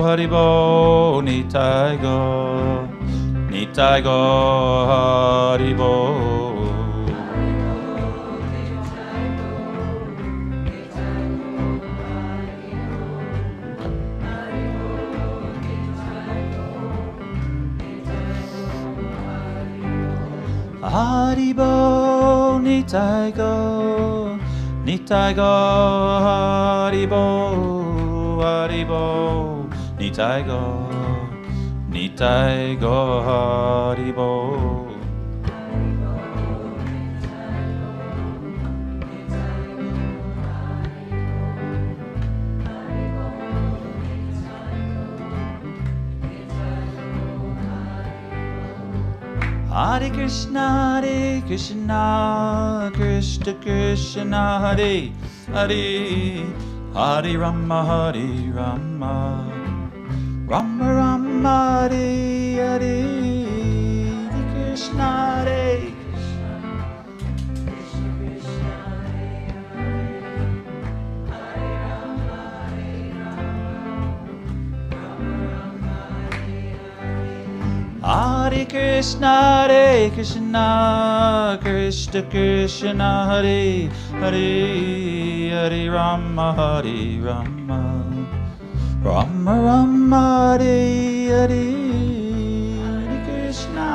[SPEAKER 3] Haribo, Nitai Go, Nitai Go, Haribo. Haribo, Nitai Go, Nitai Go, Haribo, Haribo, Nitai Go, Nitai Go, Haribo. Hare Krishna, Hare Krishna, Krishna Krishna, Hare Hare, Hare Rama, Hare Rama, Rama Rama, Hare Hare, Hare Krishna, Hare Hare Krishna, Krishna Krishna, Hare Hare, Hare Rama, Hare Rama, Rama Rama, Hare Hare, Hare Krishna.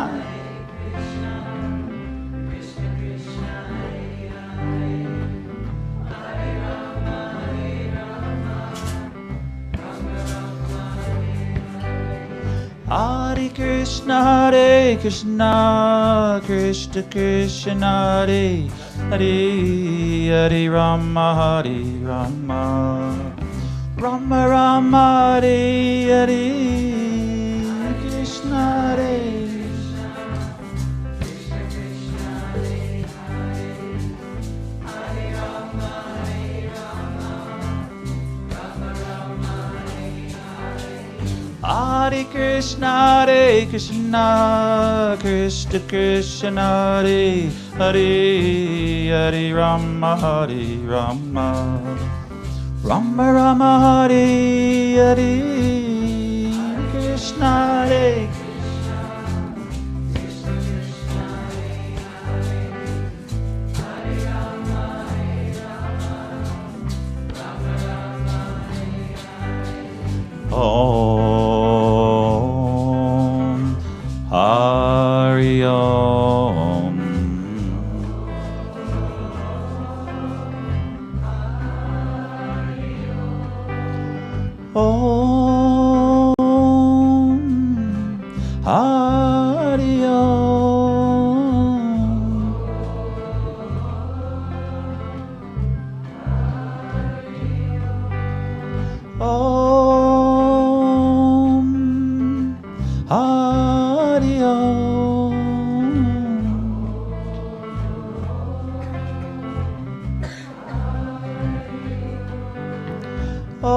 [SPEAKER 3] Hare Krishna, Krishna Krishna, Hare Hare, Hare Rama, Hare Rama, Rama Rama, Hare Hare, Hare Krishna, Hare. Hare Krishna, Krishna Krishna, Hare Hare, Hare Rama, Hare Rama, Rama Rama, Hare Hare, Hare Krishna, Hare. Om Hari Om. Om Hari Om. Om Hari Om. Om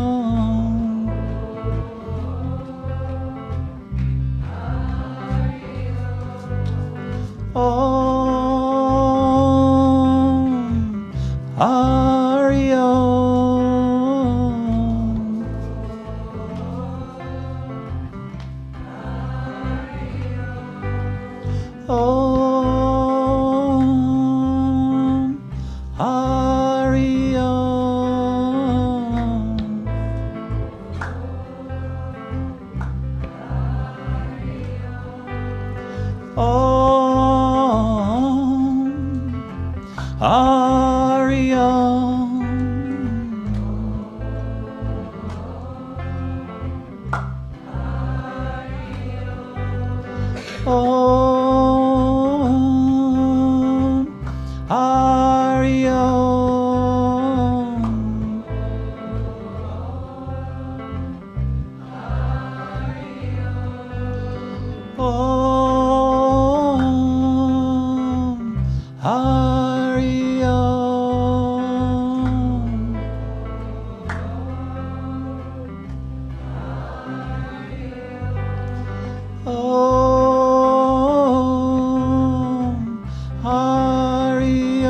[SPEAKER 3] Hari Om. Om Hari Om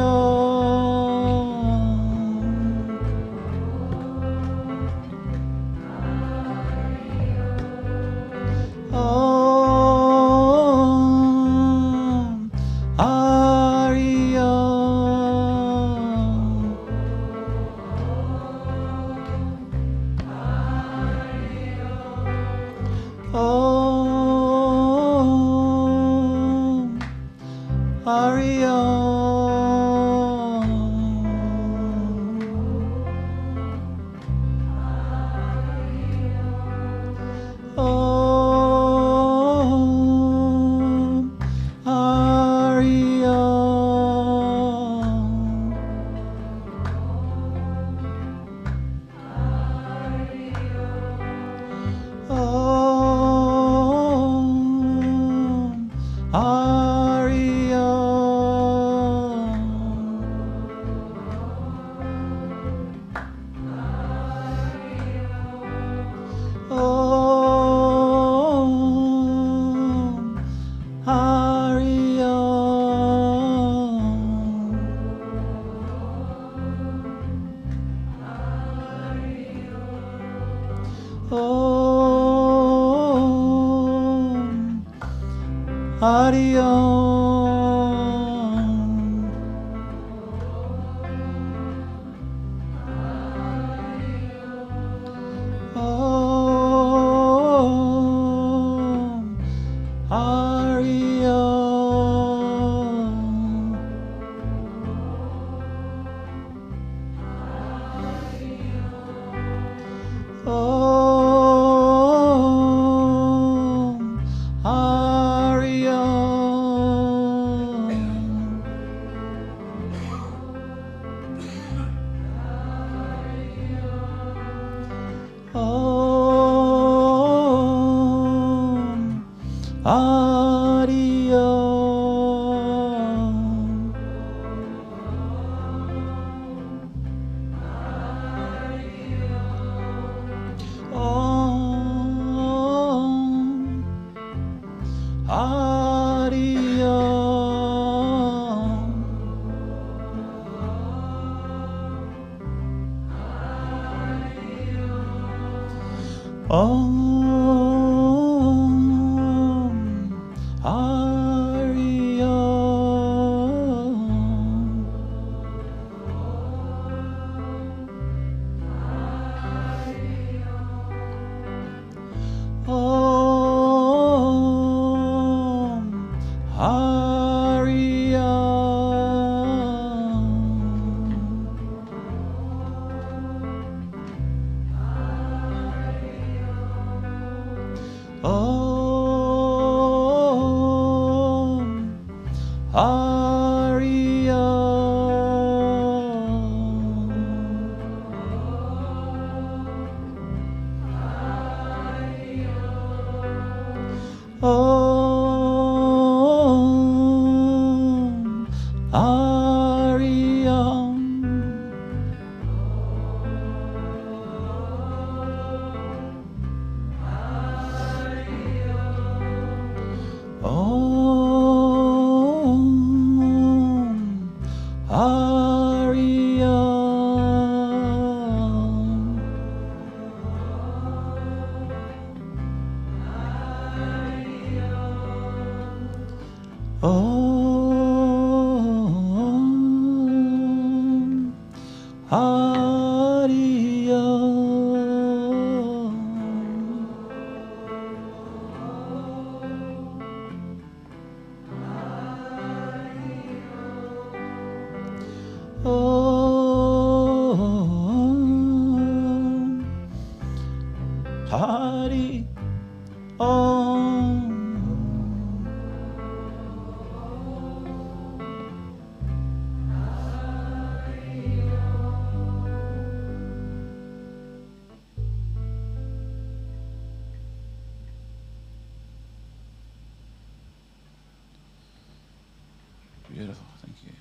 [SPEAKER 3] Beautiful, thank you.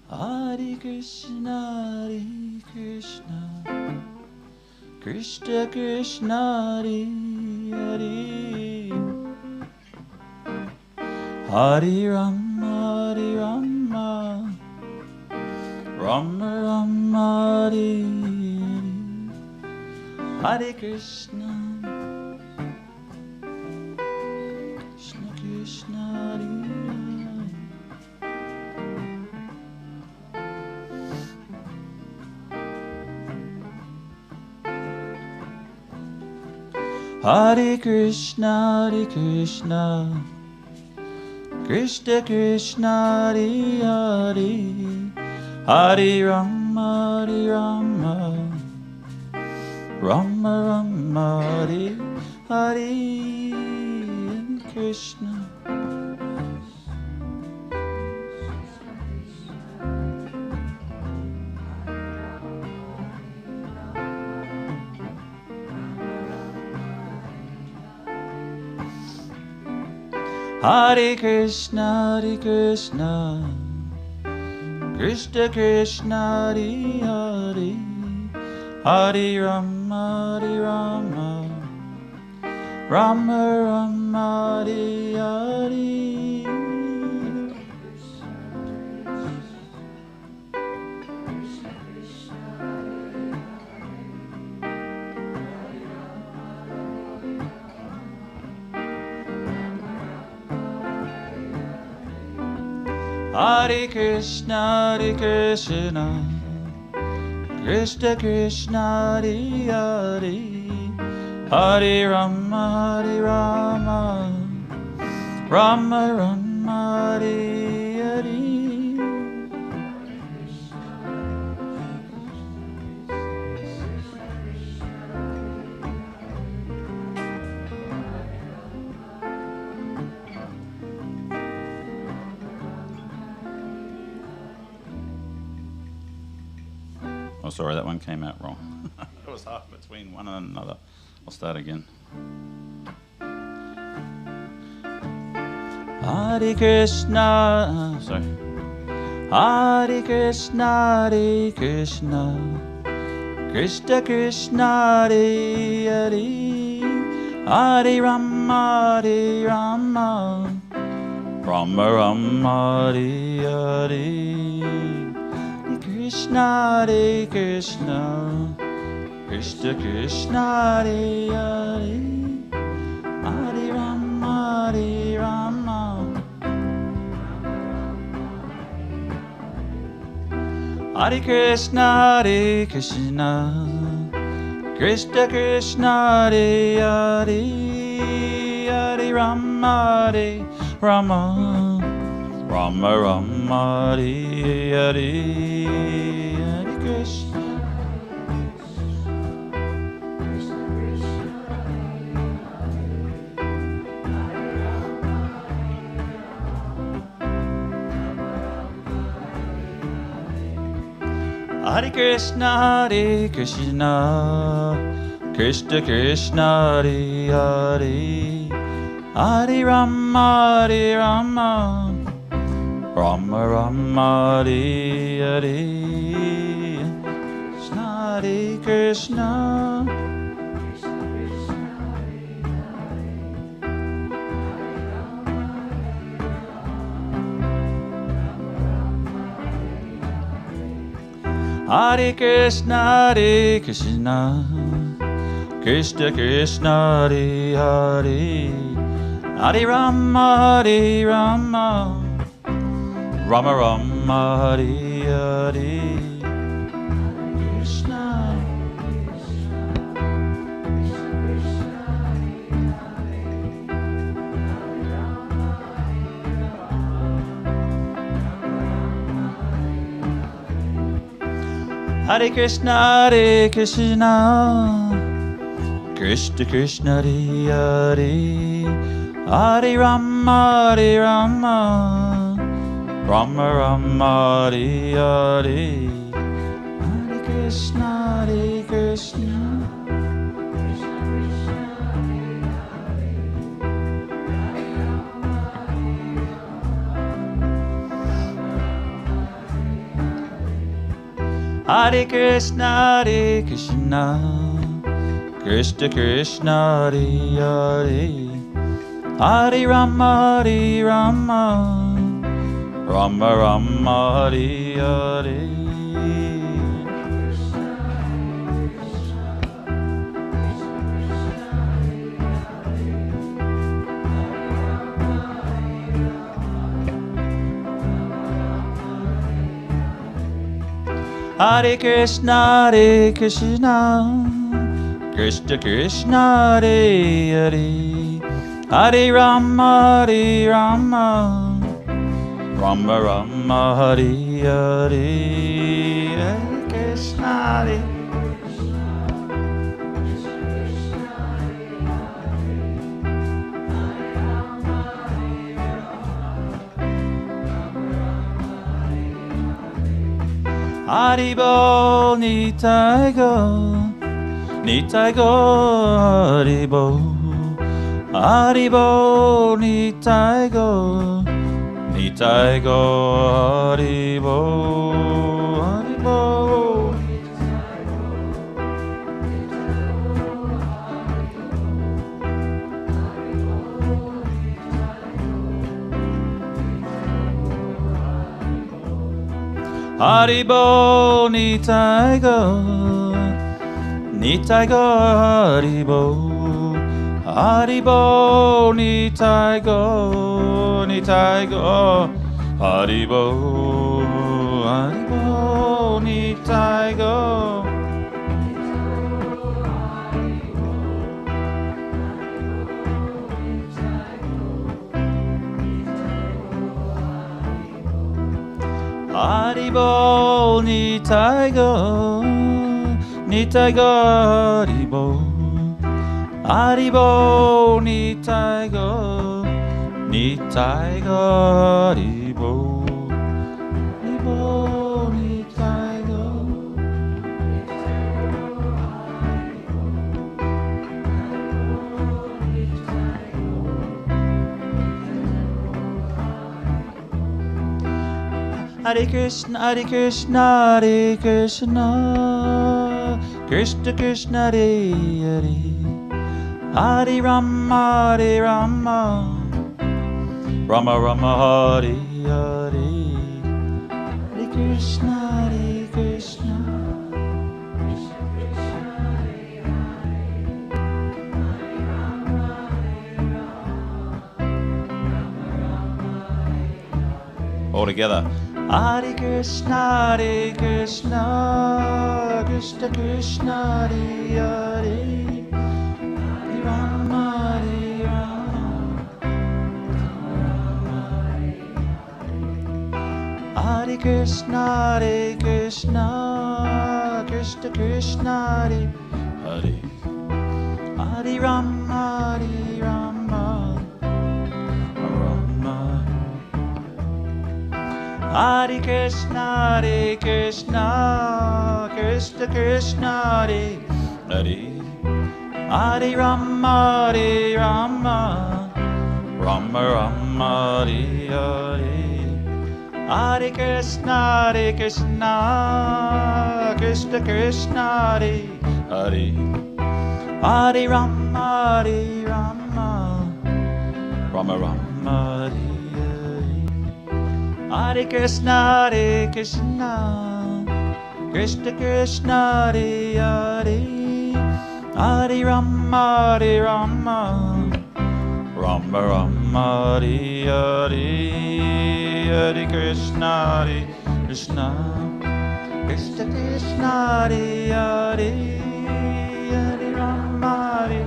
[SPEAKER 3] Hare Krishna, Krishna Krishna, Hare Hare, Hare Rama, Rama Rama, Hare Hare, Hare Krishna, Krishna Krishna, Hare Krishna, Krishna Krishna, Hare Hare, Hare Rama, Rama Rama, Hare Hare, Krishna. Hare Krishna, Krishna Krishna, Hare Hare, Hare Rama, Rama Rama, Hare Hare. Hare Krishna, Krishna Krishna, Hare Hare, Hare Rama, Rama Rama, Hare Hare. Oh, sorry, that one came out wrong. It was half between one and another. I'll start again. Hare Krishna, sorry. Hare Krishna, Krishna Krishna, Hare Hare, Hare Rama, Rama Rama, Hare Hare. Krishna, Hare Krishna, Krishna Krishna, Hare Hare, Hare Rama, Hare Krishna, Hare Krishna, Krishna Krishna, Hare Hare, Hare Rama, Rama Rama, Hare Hare, Hare Krishna. Hare Krishna, Hare Krishna, Krishna Krishna, Hare Hare, Hare Rama, Rama Rama, Hare Hare, Krishna, Hare Krishna. Hare Krishna, Hare Krishna, Krishna Krishna, Hare Hare, Hare Rama, Rama Rama, Hare Hare, Krishna. Hare Krishna, Hare Krishna, Krishna Krishna, Hare Hare, Hare Rama, Rama Rama, Hare Hare, Hare Krishna, Hare Krishna. Hare Krishna, Hare Krishna, Krishna Krishna, Hare Hare, Hare Rama, Rama Rama, Hare Hare. Hare Krishna, Hare Krishna, Krishna Krishna, Hare Hare, Hare Rama, Rama Rama, Hare Hare, Hare Krishna, Hare. Haribo, Nitai go, Haribo, Haribo, Nitai go, Haribo, Haribo. Haribo, Nitai go, Haribo, Haribo, Nitai go, Haribo, Haribo, Nitai Go. Haribo, Nitai Go, Nitai Go, Haribo. Haribo, Nitai Go, Nitai Go, Haribo. Haribo, Nitai Go. Hare Krishna, Hare Krishna, Hare Krishna, Krishna Krishna, Hare Hare, Hare Rama, Hare Rama, Rama Rama, Hare Hare, Hare Krishna, Hare Krishna. All together. Hare Krishna, Hare Krishna, Krishna Krishna, Hare Hare, Hare Rama, Hare Rama, Hare Krishna, Hare Krishna, Krishna Krishna, Hare Hare, Hare Rama, Hare Rama, Rama. Hare Krishna, Hare Krishna, Krishna Krishna, Hare Hare, Hare Rama, Hare Rama, Rama Rama, Hare Hare, Hare Krishna, Hare Krishna, Krishna Krishna, Hare Hare, Hare Rama, Hare Rama, Rama Rama, Hare. Hare Krishna, Hare Krishna, Krishna Krishna, Hare Hare, Hare Rama, Hare Rama, Rama Rama, Hare Hare, Hare Krishna, Hare Krishna, Krishna Krishna, Hare Hare, Hare Rama, Hare.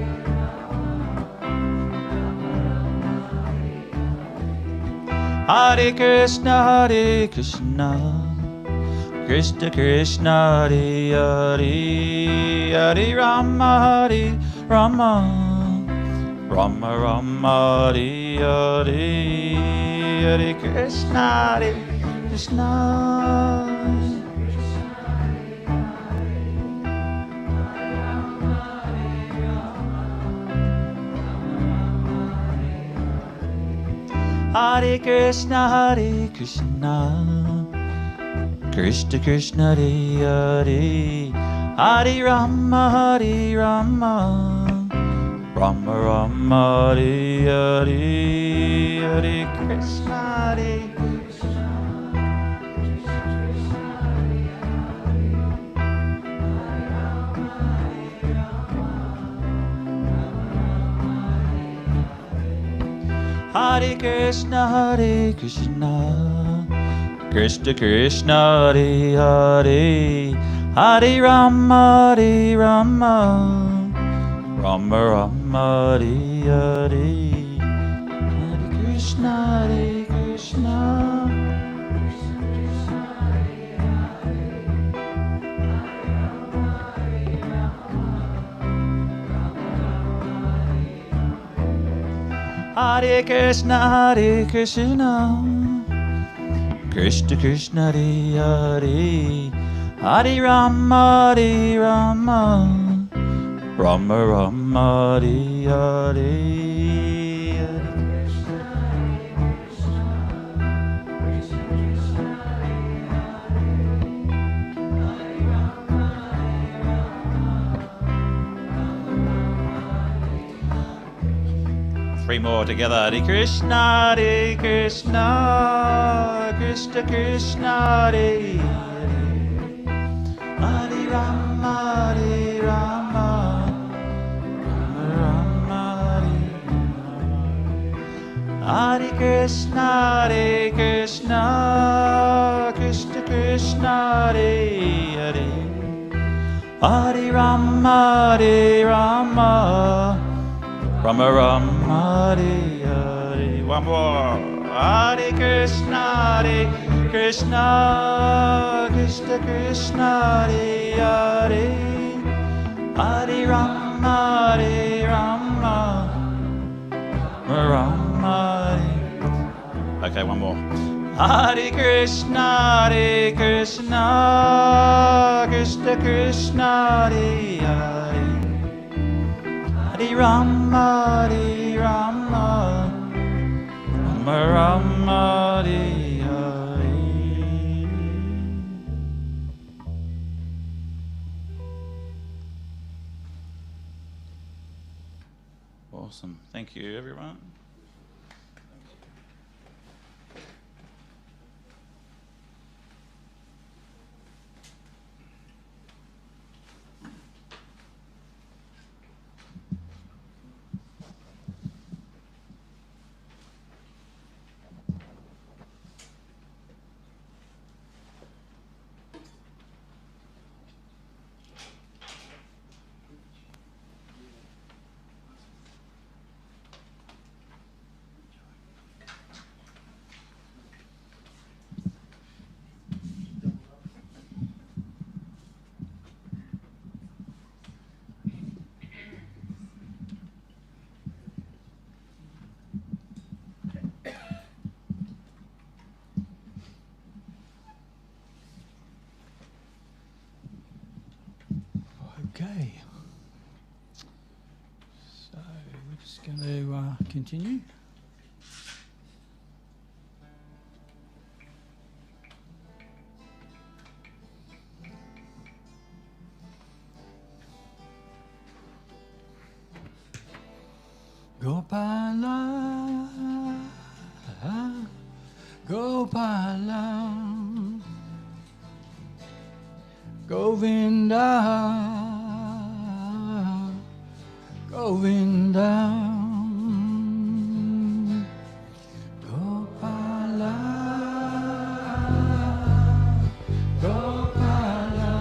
[SPEAKER 3] Hare Krishna, Hare Krishna, Krishna Krishna, Hare Hare, Hare Rama, Hare Rama, Rama Rama, Hare Hare, Hare Krishna, Hare Krishna. Hare Krishna, Hare Krishna, Krishna Krishna, Hare Hare, Hare Rama, Hare Rama, Rama Rama, Hare Hare, Hare Krishna, Hare Krishna. Hare Krishna, Hare Krishna, Krishna Krishna, Hare Hare, Hare Rama, Hare Rama, Rama Rama, Hare Hare, Hare Krishna, Hare Krishna. Hare Krishna, Hare Krishna, Krishna Krishna, Hare Hare, Hare Rama, Hare Rama, Rama Rama, Hare Hare. Three more together. Hare Krishna, Hare Krishna, Krishna Krishna, Hare Hare, Hare Rama, Hare Rama, Rama Rama, Hare Krishna, Krishna Krishna, Hare Hare, Hare Rama, Rama Rama, Hare Hare. One more. Hare Krishna, Krishna Krishna, Hare Hare, Hare Rama, Rama Rama. Okay, one more. Hare Krishna, Krishna Krishna, Hare Hare, Hare Rama, Rama Rama, Hare Hare. Awesome. Thank you, everyone.
[SPEAKER 2] Okay. So we're just going to continue. Gopala, Gopala, Govinda, Govinda, Gopala, Gopala,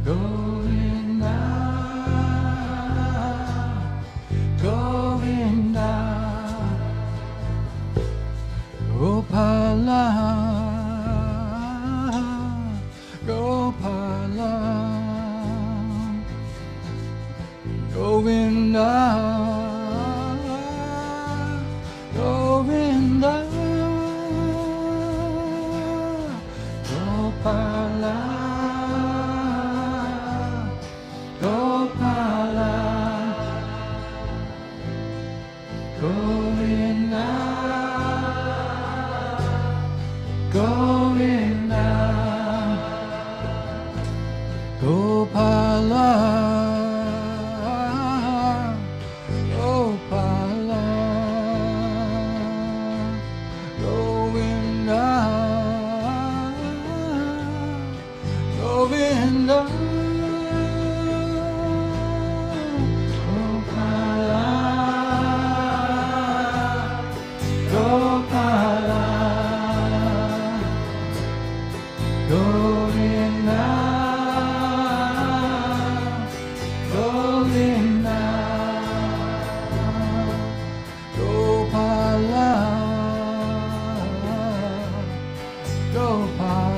[SPEAKER 2] Govinda, Govinda, Gopala, Gopala, Govinda, Govinda, Gopala, Gopala, Govinda, Govinda, Gopala, Gopala, Govinda, Govinda, Gopala, Gopala, Govinda, Govinda, Gopala, Gopala, Govinda, Govinda, Gopala, Gopala,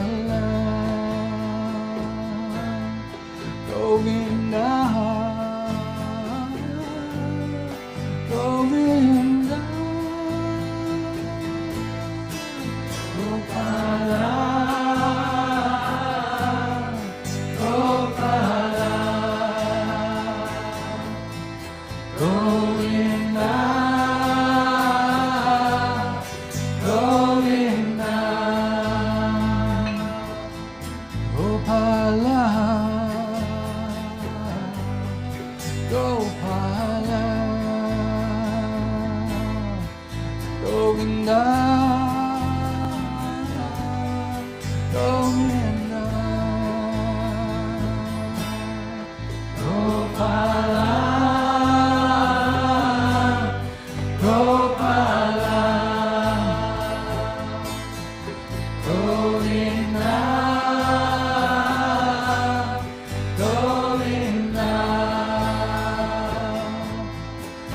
[SPEAKER 2] Govinda, Govinda, Gopala, Gopala, Govinda, Govinda, Gopala,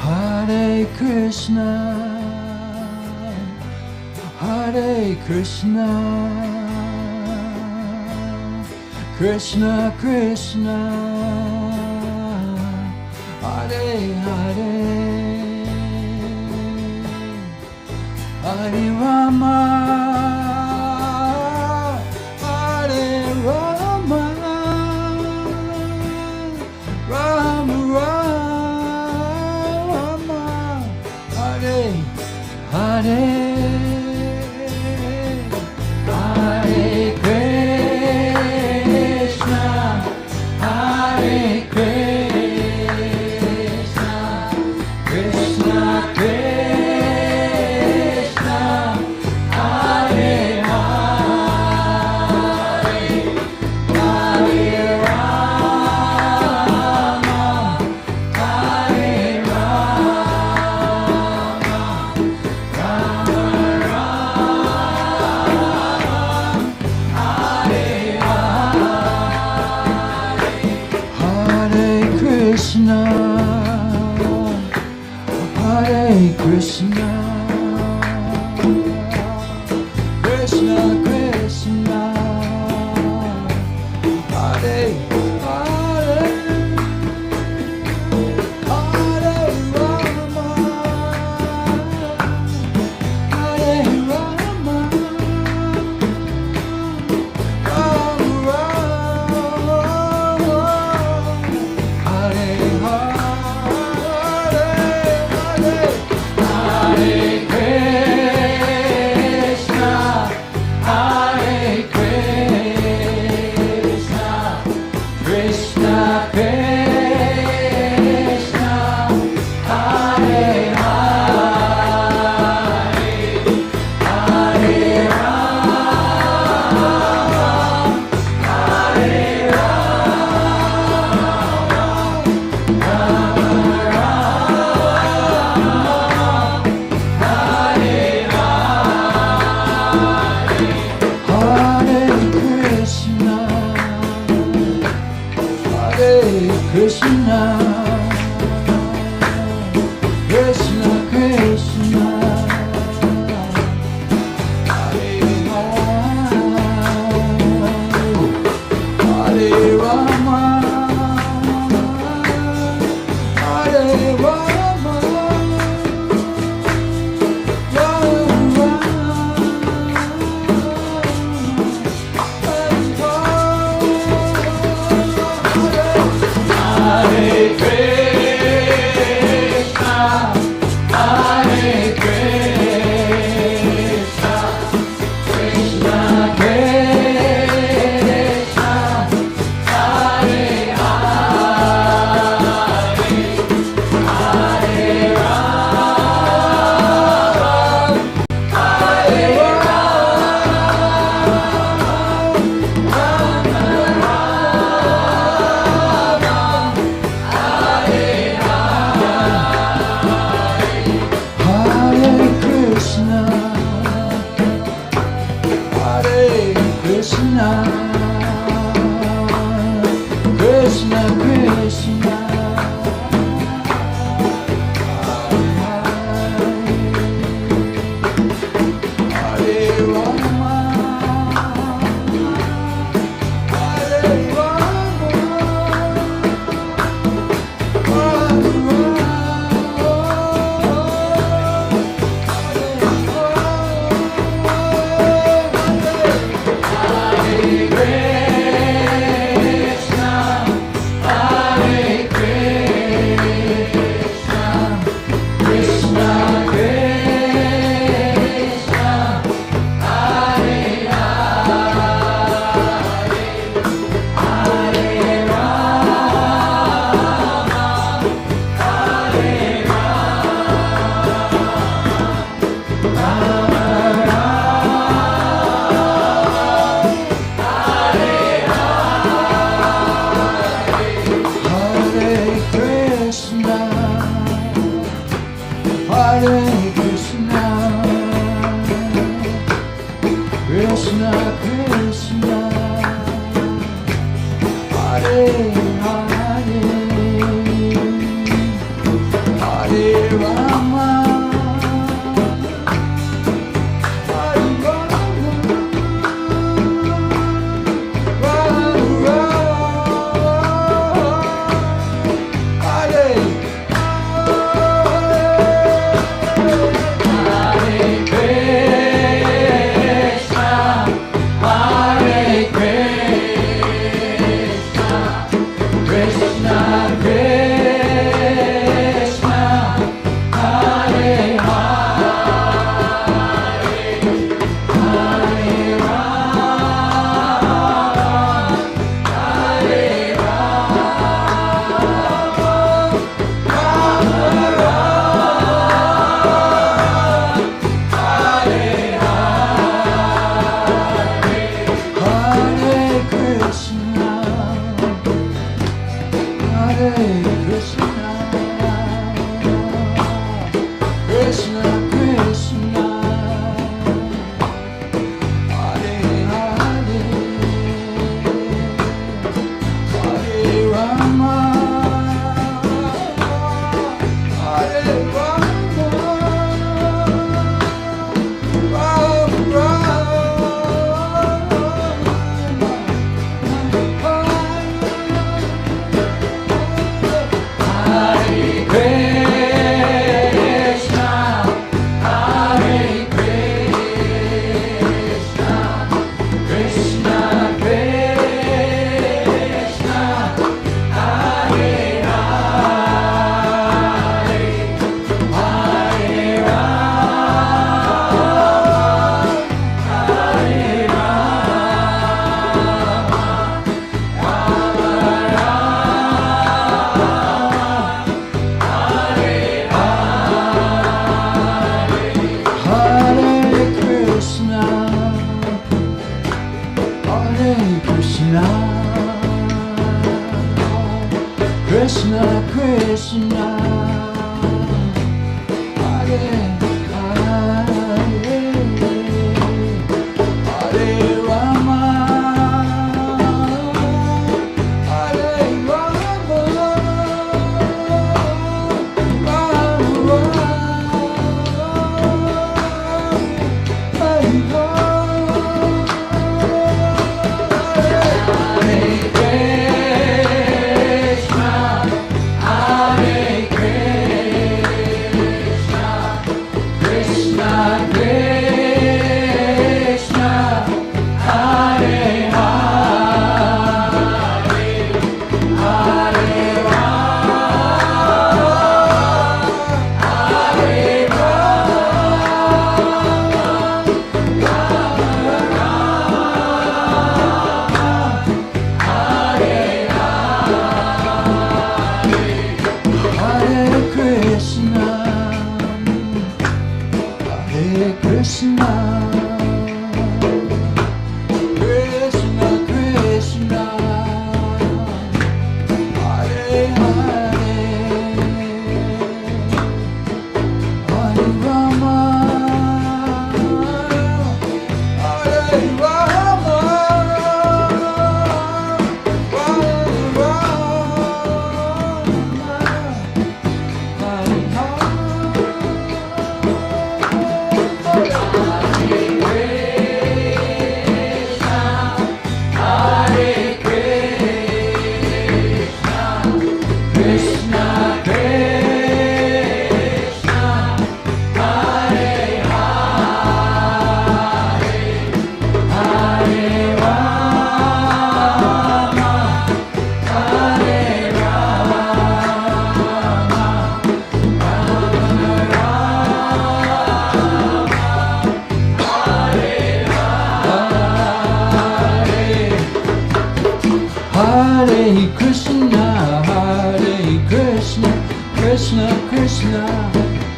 [SPEAKER 2] Hare Krishna, Hare Krishna, Krishna Krishna, Hare Hare, Hare Rama, Hare Rama, Rama Rama, Hare Hare, Hare Krishna, Hare Krishna, Krishna Krishna, Hare Hare, Hare Rama, Hare Rama, Rama Krishna,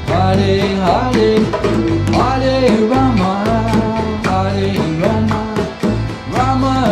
[SPEAKER 2] Hare Hare, Hare Rama, Hare Rama, Rama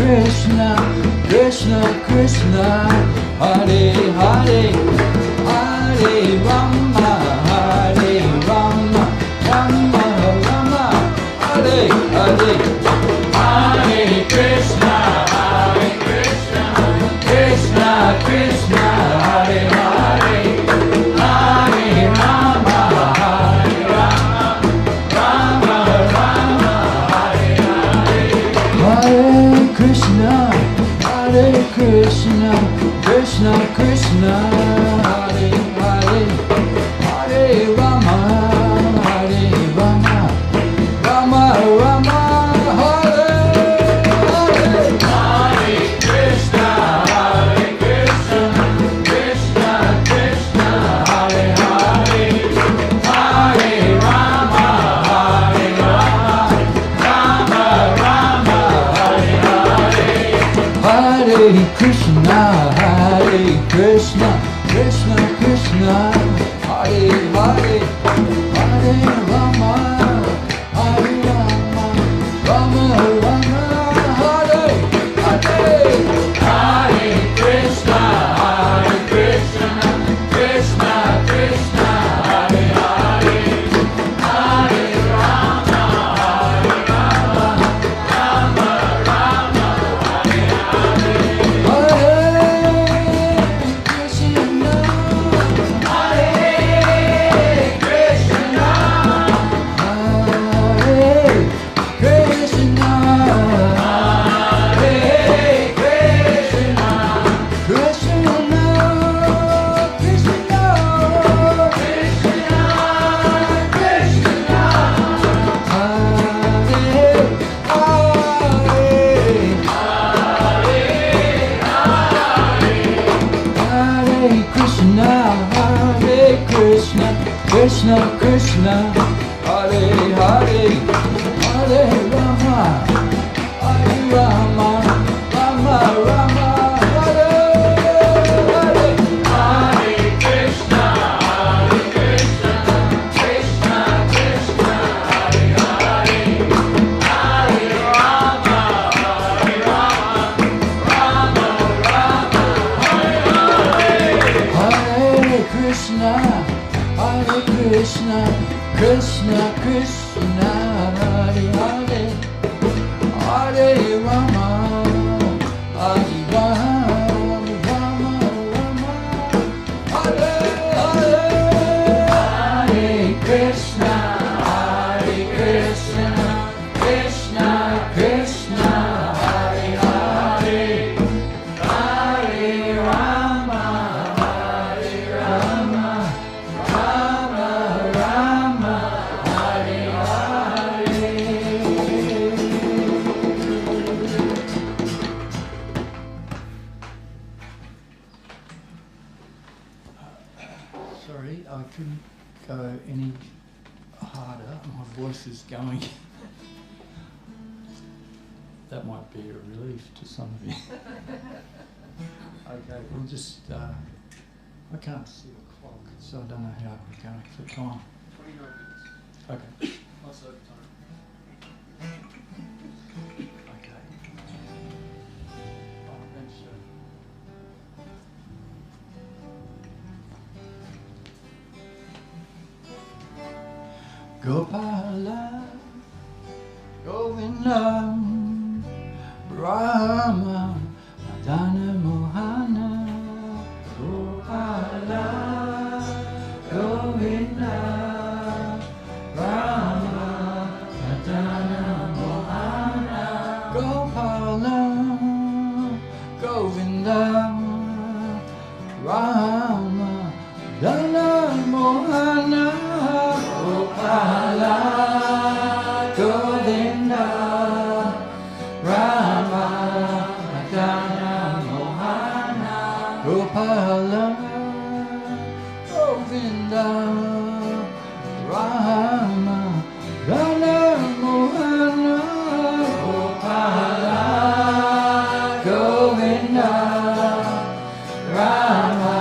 [SPEAKER 2] Krishna, Krishna Krishna, Hare Hare, Hare Rama, Hare Rama, Rama Rama, Hare Hare, Hare Krishna, Krishna Krishna, Hare Hare, Hare Rama, Hare Rama, Rama Rama, Hare Hare, Hare Krishna, Krishna Krishna, Hare Hare, Hare Rama, Hare Rama, Rama Rama, Hare Hare, Hare Krishna, Krishna Krishna, Hare Hare, Hare Rama, Hare Rama, Rama Rama, Hare Hare, Hare Krishna, Krishna Krishna, Hare Hare, Hare Rama, Hare Rama, Rama Rama, Hare Hare, Hare Krishna, Krishna Krishna, Hare Hare, Hare Rama, Hare Rama, Rama Rama, Hare Hare, Krishna Krishna, Hare Hare, Hare Rama, Hare Rama, Rama Rama, Hare Hare, Hare Krishna, Krishna Krishna, Hare Hare, Hare Rama, Hare Rama, Rama Rama, Hare Hare, Hare Krishna, Krishna Krishna, Hare Hare, Hare Rama, Hare Rama, Rama Rama, Hare Hare, Hare Krishna, Krishna Krishna, Hare Hare, Hare Rama, Hare Rama, Rama Rama, Hare Hare. Sorry, I couldn't go any harder. My voice is going. That might be a relief to some of you. Okay, we'll just. I can't see the clock, so I don't know how we're going for time.
[SPEAKER 4] 29 minutes.
[SPEAKER 2] Okay.
[SPEAKER 4] Plus overtime.
[SPEAKER 2] Okay. Oh, thanks, sir. Gopala, Govinda, Brahma, Madana Mohana, Gopala, Govinda, Brahma, Madana Mohana, Gopala, Govinda, Rama, Dana Mohana, Gopala, Govinda, Rama, Dana Mohana, Gopala, Govinda, Rama, Dana Mohana, Gopala, Govinda, Rama,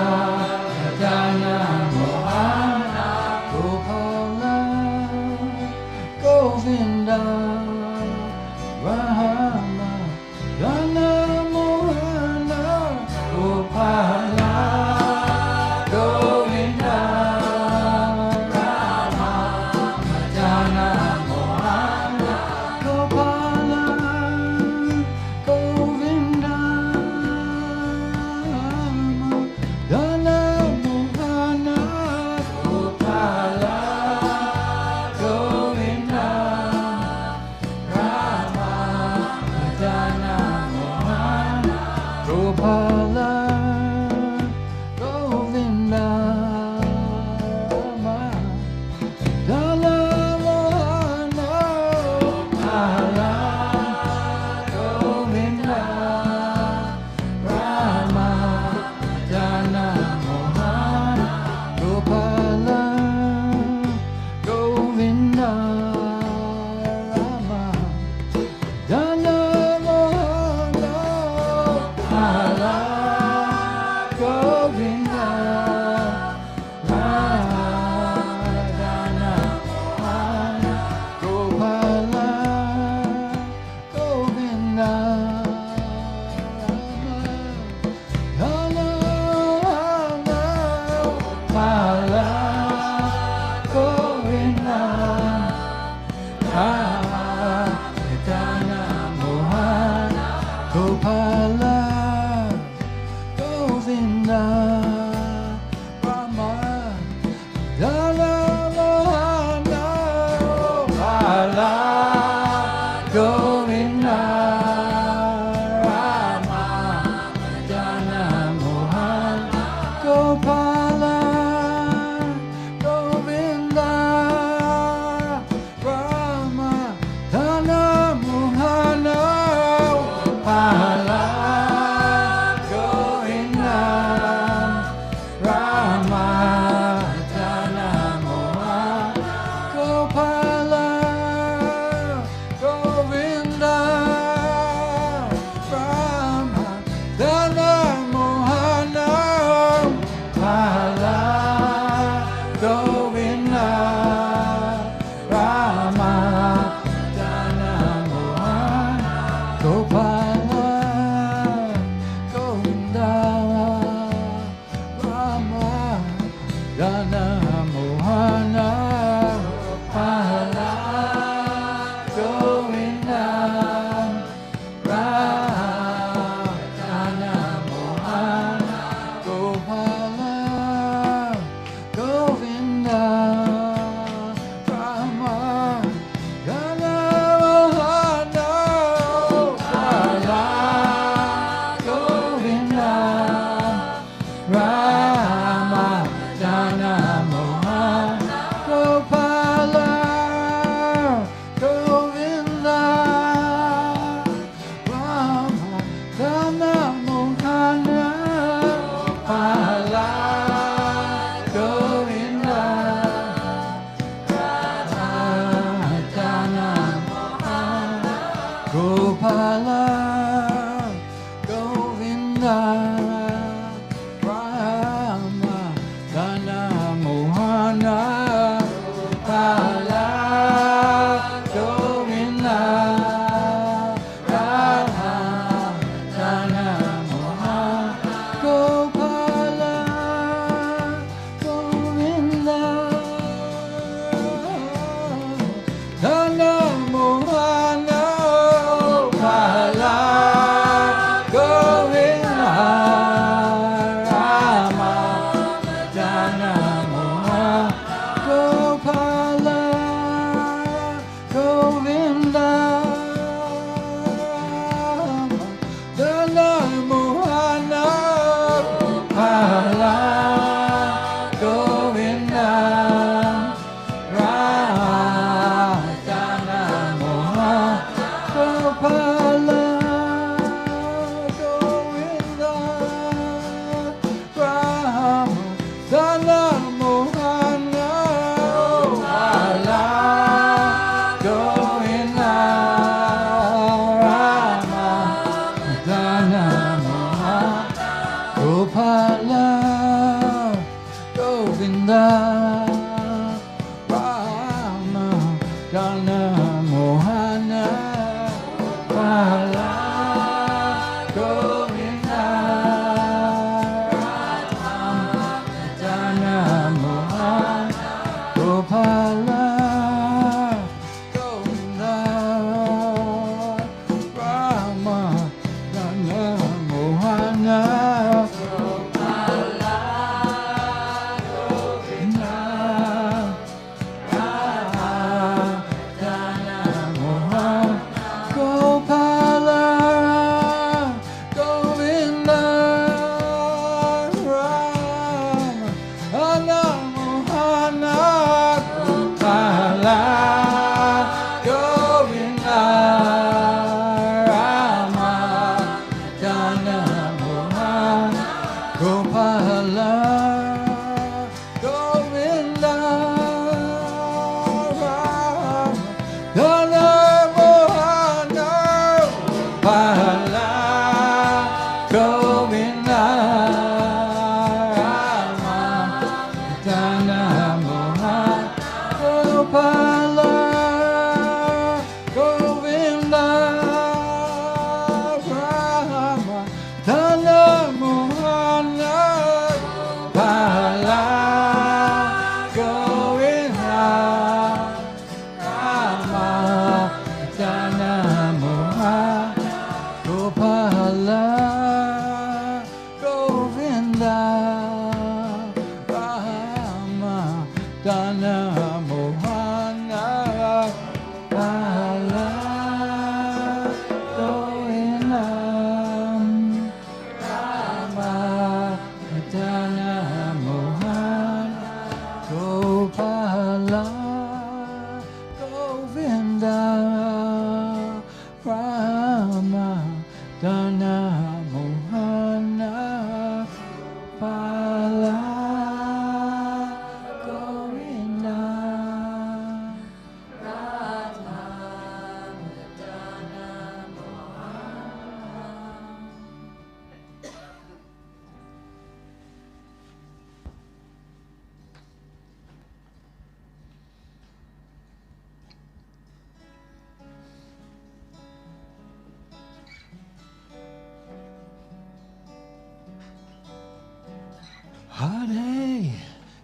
[SPEAKER 2] Hare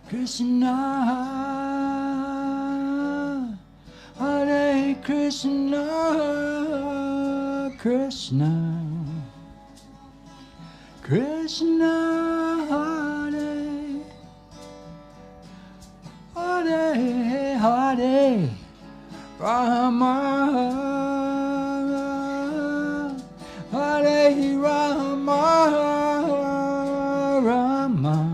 [SPEAKER 2] Krishna, Hare Krishna, Krishna, Krishna, Hare, Hare, Hare, Rama, Hare Rama, Rama,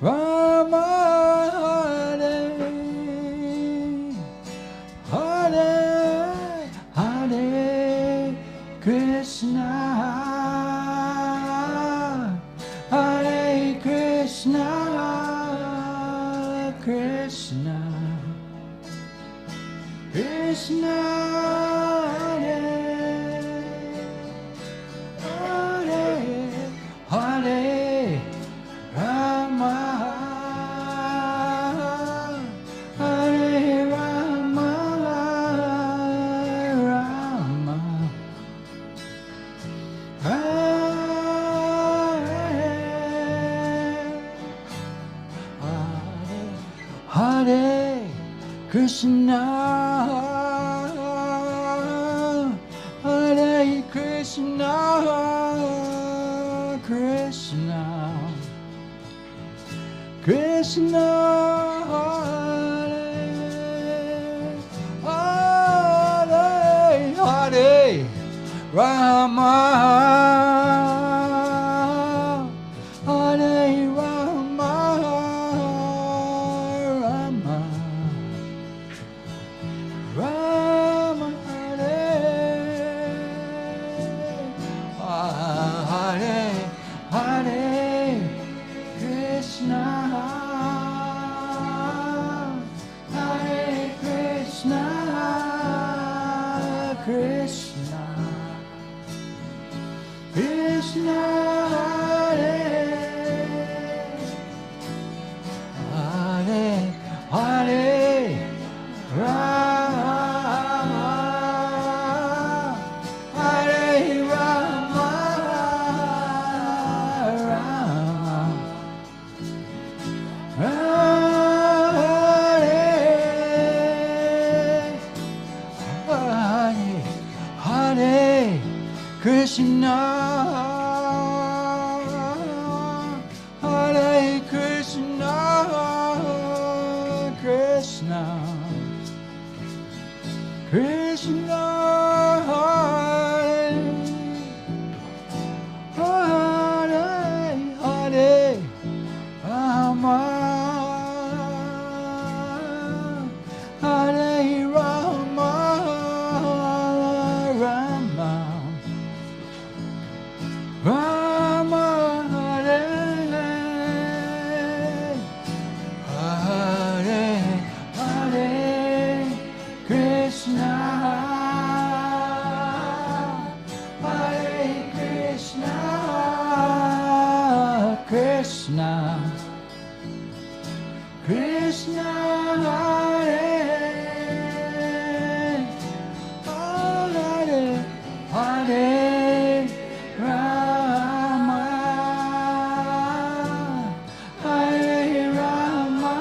[SPEAKER 2] Rama, Hare, Hare, Hare, Krishna, Hare Krishna, Krishna, Krishna, Hare, Hare, Hare Rama, Hare Rama, Rama, Hare Krishna, Hare Krishna, Krishna, Krishna, Hare, Hare Rama, Hare Rama, Rama, Rama, Hare, Hare, Hare Krishna, Hare Krishna, Krishna, Krishna, Hare, Hare, Hare Rama, Hare Rama, Rama, Hare, Hare Krishna, Hare Krishna, Krishna, Krishna, Hare, Hare, Hare Rama, Hare Rama, Rama, Rama, Hare, Hare, Hare Krishna, Hare Krishna, Krishna, Krishna, Hare, Hare, Hare Rama, Hare Rama,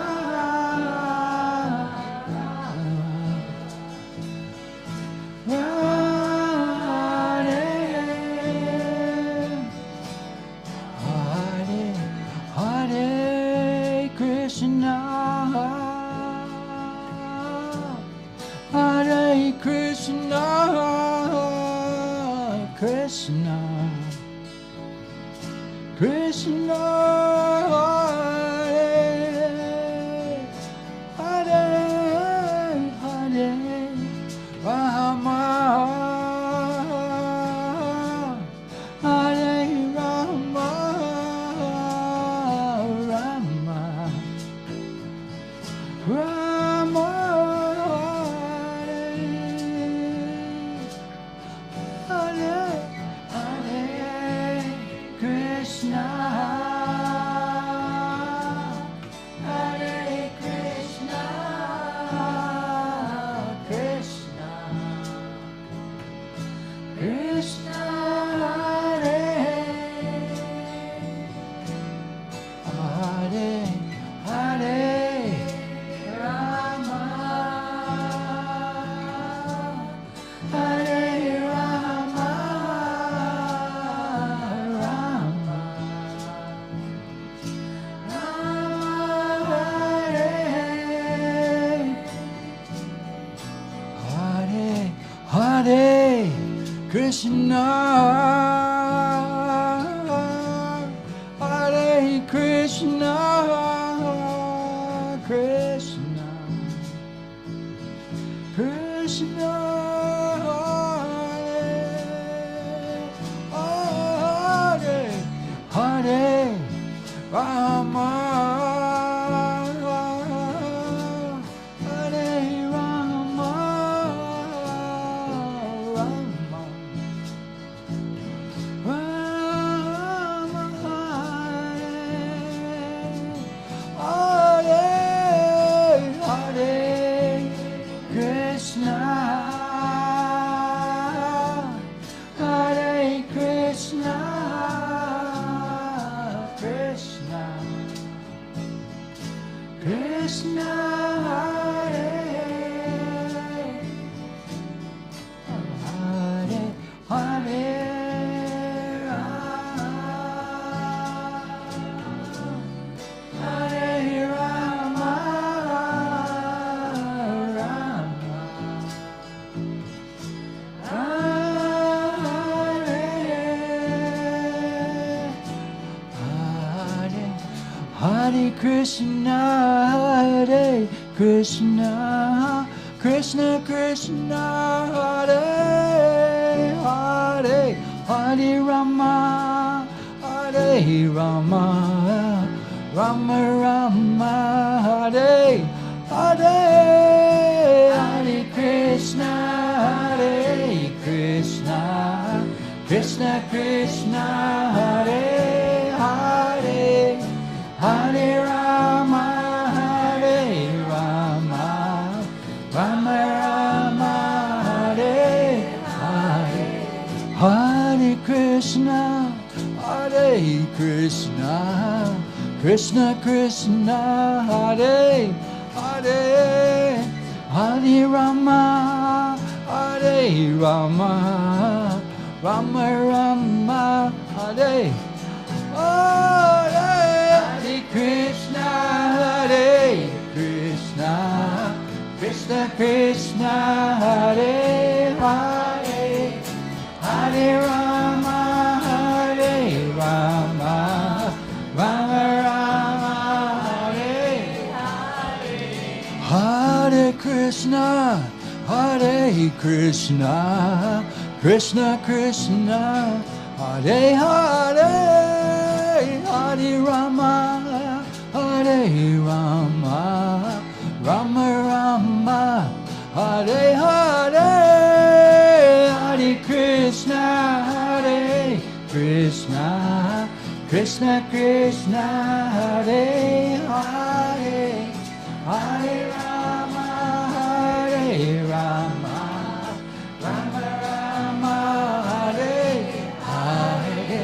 [SPEAKER 2] Hare, Hare Krishna, Hare Krishna, Krishna, Krishna, Hare, Hare, Hare Rama, Hare Rama, Rama, Rama, Hare, Hare, Hare Krishna, Hare Krishna, Krishna, Krishna, Hare, Hare, Hare Rama, Hare Rama, Rama, Rama, Hare, Hare Krishna, Hare Krishna, Krishna, Krishna, Hare, Hare Krishna, Hare Krishna, Krishna Krishna, Hare Hare, Hare Rama, Hare Rama, Rama Rama, Hare Hare, Hare Krishna, Hare Krishna, Krishna Krishna, Hare Hare, Hare Rama, Hare Rama, Rama Rama, Hare Hare, Hare Krishna, Hare Krishna, Krishna Krishna, Hare Hare, Hare Rama, Hare Rama, Rama Rama, Hare Hare, Hare Krishna, Hare Krishna, Krishna Krishna, Hare Hare, Hare Rama, Hare Rama, Rama Rama, Hare Hare, Hare Krishna, Hare Krishna, Krishna Krishna, Hare Hare, Hare Rama, Hare Rama, Rama Rama, Hare Hare, Hare Krishna, Hare Krishna, Krishna Krishna, Hare Hare, Hare Rama, Hare Rama, Rama Rama, Hare Hare,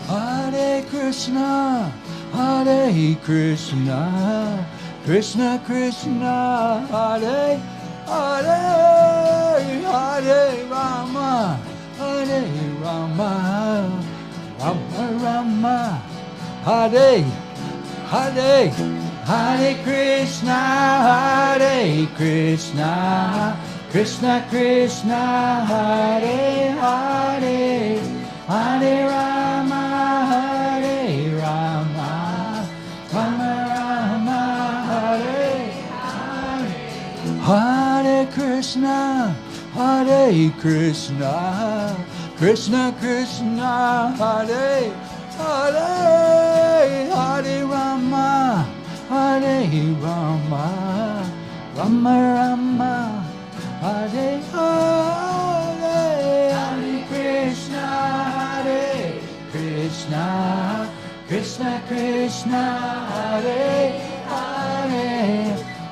[SPEAKER 2] Hare Krishna, Hare Krishna, Krishna Krishna, Hare Hare, Hare Rama, Hare Rama, Rama Rama, Hare Hare, Hare Krishna, Hare Krishna, Krishna Krishna, Hare Hare, Hare Rama, Hare Rama, Rama Rama, Hare Hare, Hare Krishna, Hare Krishna, Krishna Krishna, Hare Hare, Hare Rama, Hare Rama, Rama Rama, Hare Hare, Hare Krishna, Hare Krishna, Krishna Krishna, Hare Hare,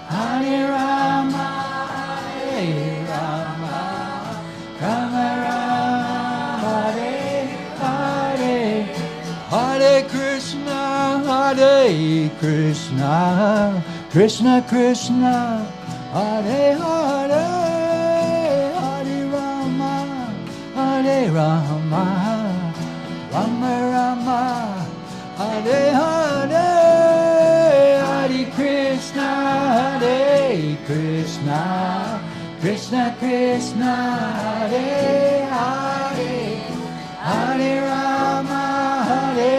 [SPEAKER 2] Hare Rama, Hare Rama, Rama Rama, Hare Hare, Hare Krishna, Hare Krishna, Krishna Krishna, Hare Hare, Hare Rama, Hare Rama, Rama Rama, Hare Hare, Hare Krishna, Hare Krishna, Krishna Krishna, Hare Hare, Hare Rama, Hare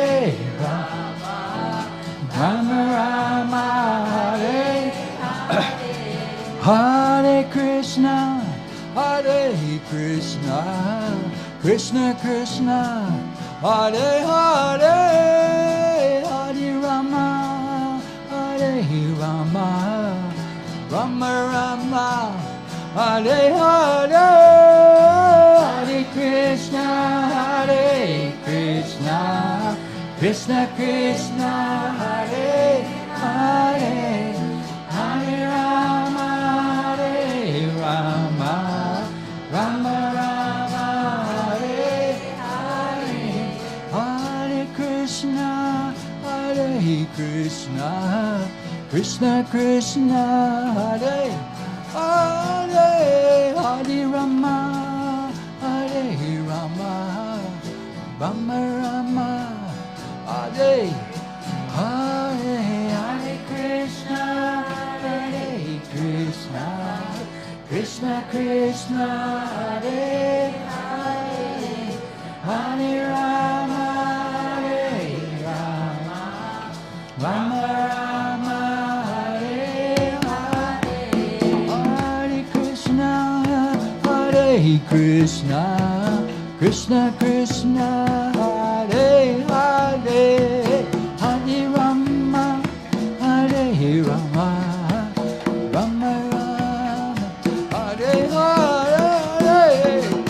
[SPEAKER 2] Rama, Rama Rama, Hare Hare Krishna, Hare Krishna, Krishna Krishna, Hare Hare, Hare Rama, Hare Rama, Rama Rama, Hare Hare, Hare Krishna, Hare Krishna, Krishna Krishna, Hare Hare, Hare Rama, Hare Rama, Rama Rama, Hare Hare, Hare Krishna, Hare Krishna, Krishna Krishna, Hare Hare, Hare Rama, Hare Rama, Rama Rama, Hare Hare, Hare Krishna, Hare Krishna, Krishna Krishna, Hare Hare, Hare Rama, Hare Rama, Rama Rama, Hare Hare, Hare Krishna, Hare Krishna, Krishna Krishna, Hare Hare, Hare Rama, Hare Rama, Rama Rama, Hare Hare,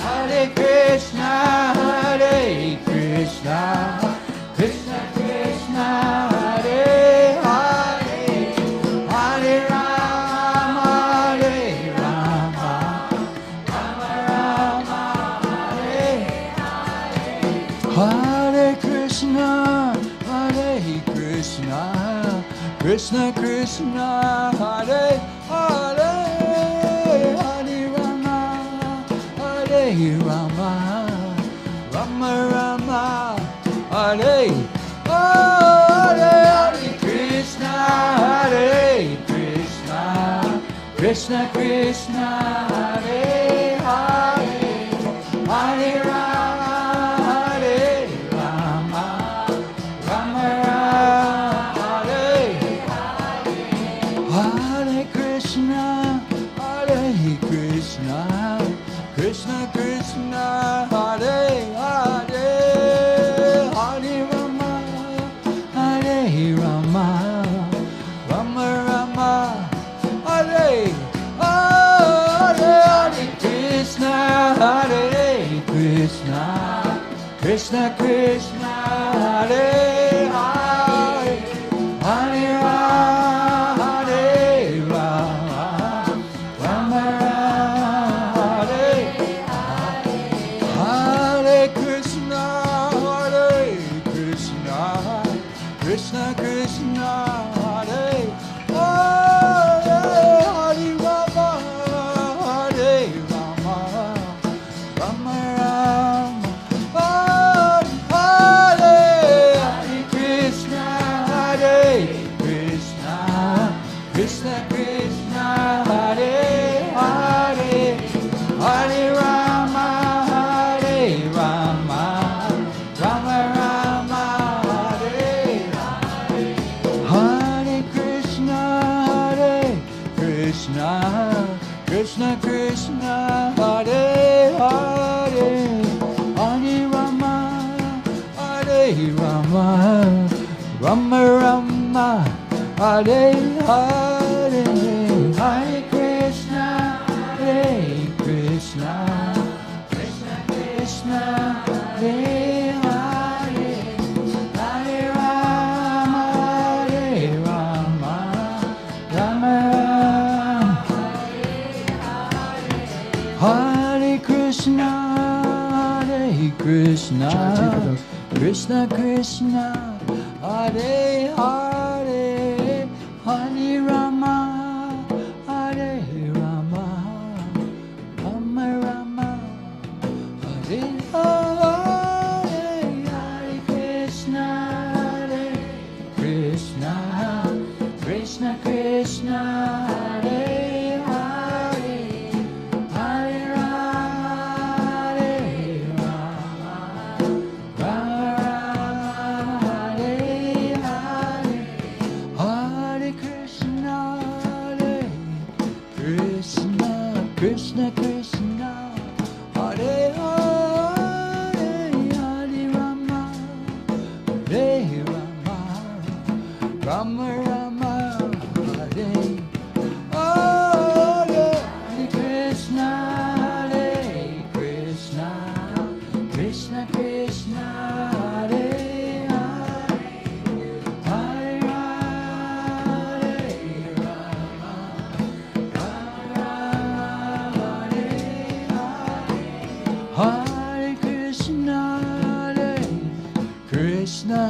[SPEAKER 2] Hare Krishna, Hare Krishna, Krishna Krishna, Hare Hare, Hare Rama, Hare Rama, Rama Rama, Hare Hare Krishna, Hare Krishna, Krishna Krishna, Hare Hare, Hare Rama, Hare Rama, Rama Rama, Hare Hare, Hare Krishna, Hare Krishna, Krishna Krishna, Hare Hare, Hare Rama, Hare Rama, Rama Rama, Hare Hare Krishna, Hare Krishna, Krishna Krishna, Hare Hare, Hare Rama, Hare Rama, Rama Rama, Hare Hare, Hare Krishna, Hare Krishna, Krishna Krishna, Hare Hare, Hare Rama, Hare Rama, Rama Rama, Hare Hare Krishna, Hare Krishna, Krishna Krishna, Hare Hare, Hare Rama, Hare Rama, Rama Rama, Hare Hare, Hare Krishna, Hare Krishna, Krishna Krishna, Hare Hare, Hare Rama, Hare Rama, Rama Rama, Hare Hare, Hare Krishna, Hare Krishna, Krishna Krishna, Hare Hare, Hare Rama, Hare Rama, Rama Rama, Hare Hare, Hare Krishna, Hare Krishna, Krishna Krishna, Hare Hare, Hare Rama, Hare Rama, Rama Rama, Hare Krishna, Hare Krishna, Krishna Krishna, Hare Hare, Hare Rama, Hare Rama, Rama Rama, Hare Hare, Hare Krishna, Hare Krishna, Krishna Krishna, Hare Hare, Hare Rama, Hare Rama, Rama Rama, Hare Hare, Hare Krishna, Hare Krishna, Krishna Krishna, Hare Hare, Hare Rama, Hare Rama, Rama Rama, Hare Hare, Hare Krishna, Hare Krishna, Krishna Krishna, Hare Hare, Hare Rama, Rama Rama, Hare Hare Krishna, Hare Krishna,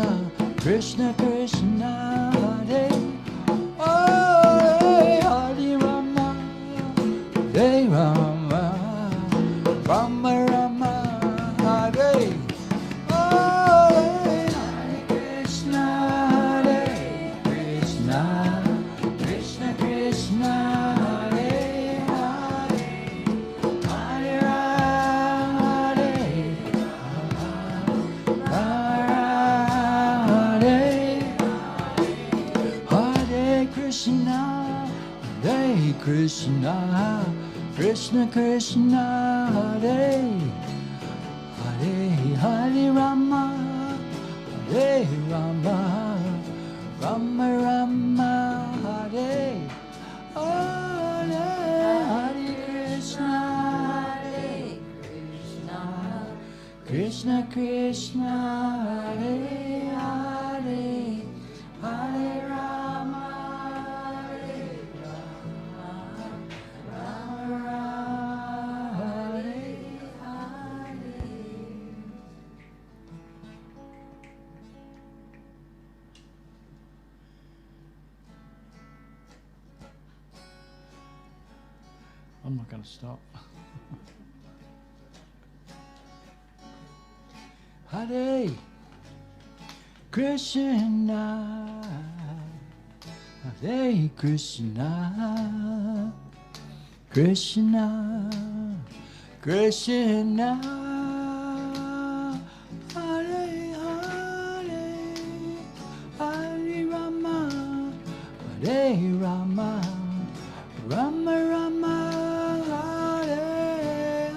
[SPEAKER 2] Krishna Krishna, Hare Hare, Hare Rama, Hare Rama, Rama Rama, Krishna, Krishna Krishna, Hare Hare, Hare Rama, Hare Rama, Rama Rama, Hare Hare, Hare Krishna, Krishna Krishna, Hare Hare, Hare Rama, Hare Rama, Rama Rama, Hare Hare. I'm not going to stop. Hare Krishna, Hare Krishna, Krishna Krishna, Hare Hare, Hare Rama, Hare Rama, Rama Rama, Hare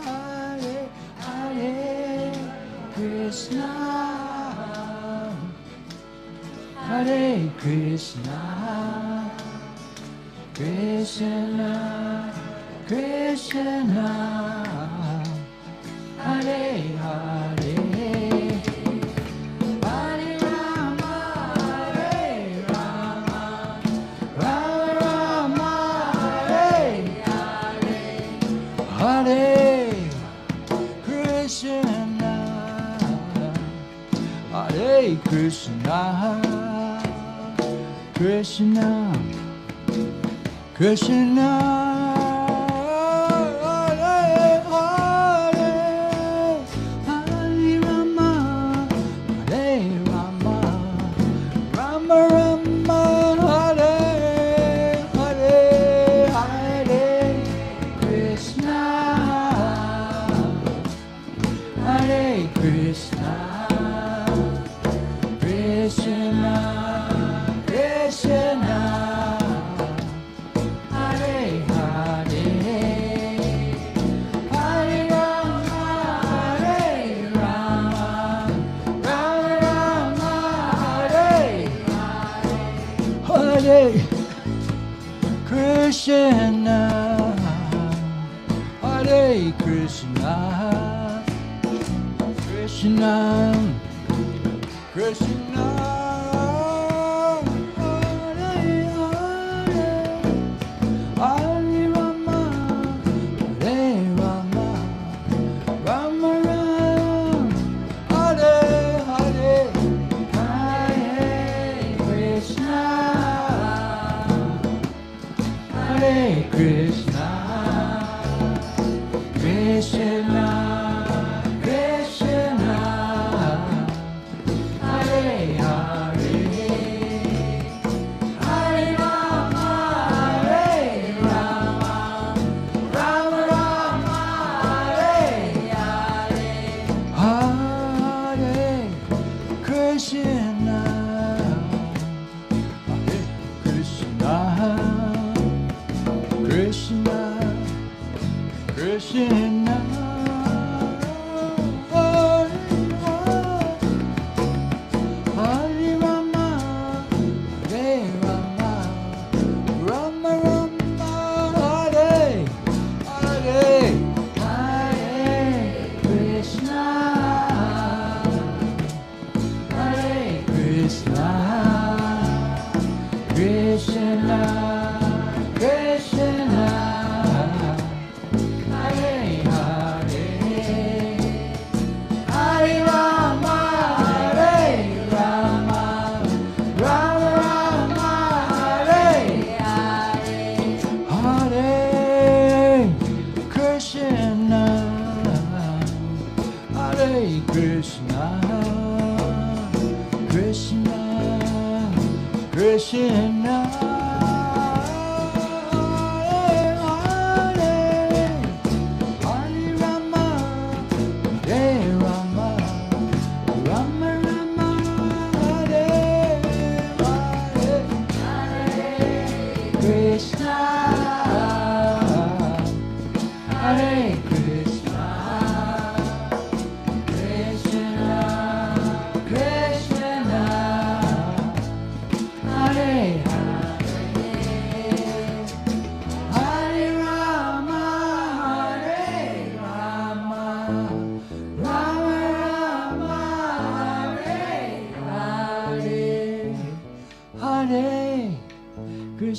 [SPEAKER 2] Hare, Hare Krishna, Hare Krishna, Krishna Krishna, Hare Hare, Hare Rama, Hare Rama, Rama Rama, Hare Hare, Hare Krishna, Hare Krishna, Krishna Krishna, Hare Hare, Hare Rama, Hare Rama, Rama Rama, Hare Hare, Hare Krishna, Hare Krishna, Krishna Krishna, Hare Hare, Hare Rama, Hare Rama, Rama Rama, Hare Hare, Hare Krishna, Hare Krishna, Krishna Krishna, Hare Hare, Hare Rama, Hare Rama, Rama Rama, Hare Hare, Hare Krishna, Hare Krishna, Krishna Krishna, Hare Hare, Hare Rama, Hare Rama, Rama Rama, Hare Hare, Hare Krishna, Hare Krishna, Krishna Krishna, Hare Rama, Hare Rama, Rama Rama, Hare Hare, Hare Krishna, Hare Krishna, Krishna Krishna, Hare Hare, Hare Rama, Hare Rama, Rama Rama, Hare Hare, Hare Krishna, Hare Krishna, Krishna Krishna, Hare Rama, Hare Rama, Rama Rama, Hare Hare, Hare Krishna,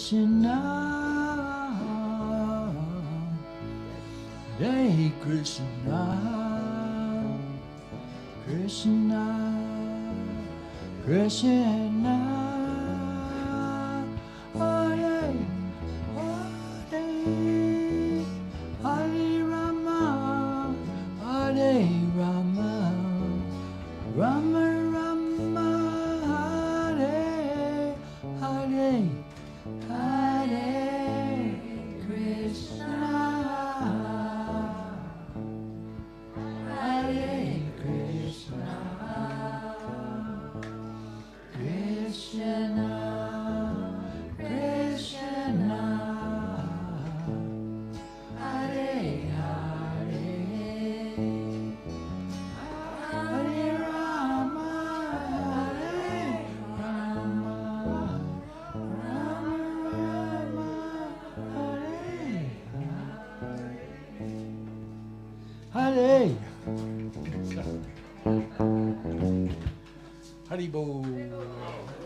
[SPEAKER 2] Krishna, Hare Krishna, Krishna, Krishna, Hare, Hare, Hare Rama, Hare Rama, Rama Rama, Hare, Hare, Hare Krishna, Hare Krishna, Krishna, Krishna, Hare Hare, Hare Rama, Hare Rama, Rama Rama, Hare Hare. Haribo.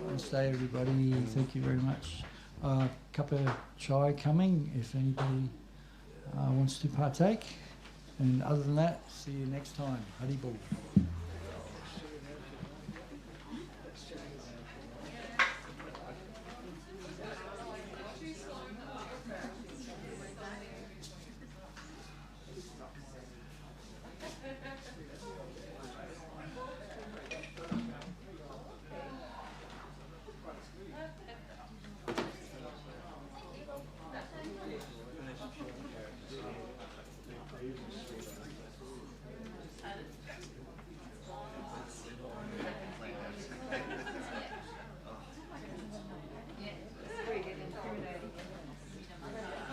[SPEAKER 2] Namaste, everybody. Thank you very much. Cup of chai coming if anybody wants to partake. And other than that, see you next time. Haribo.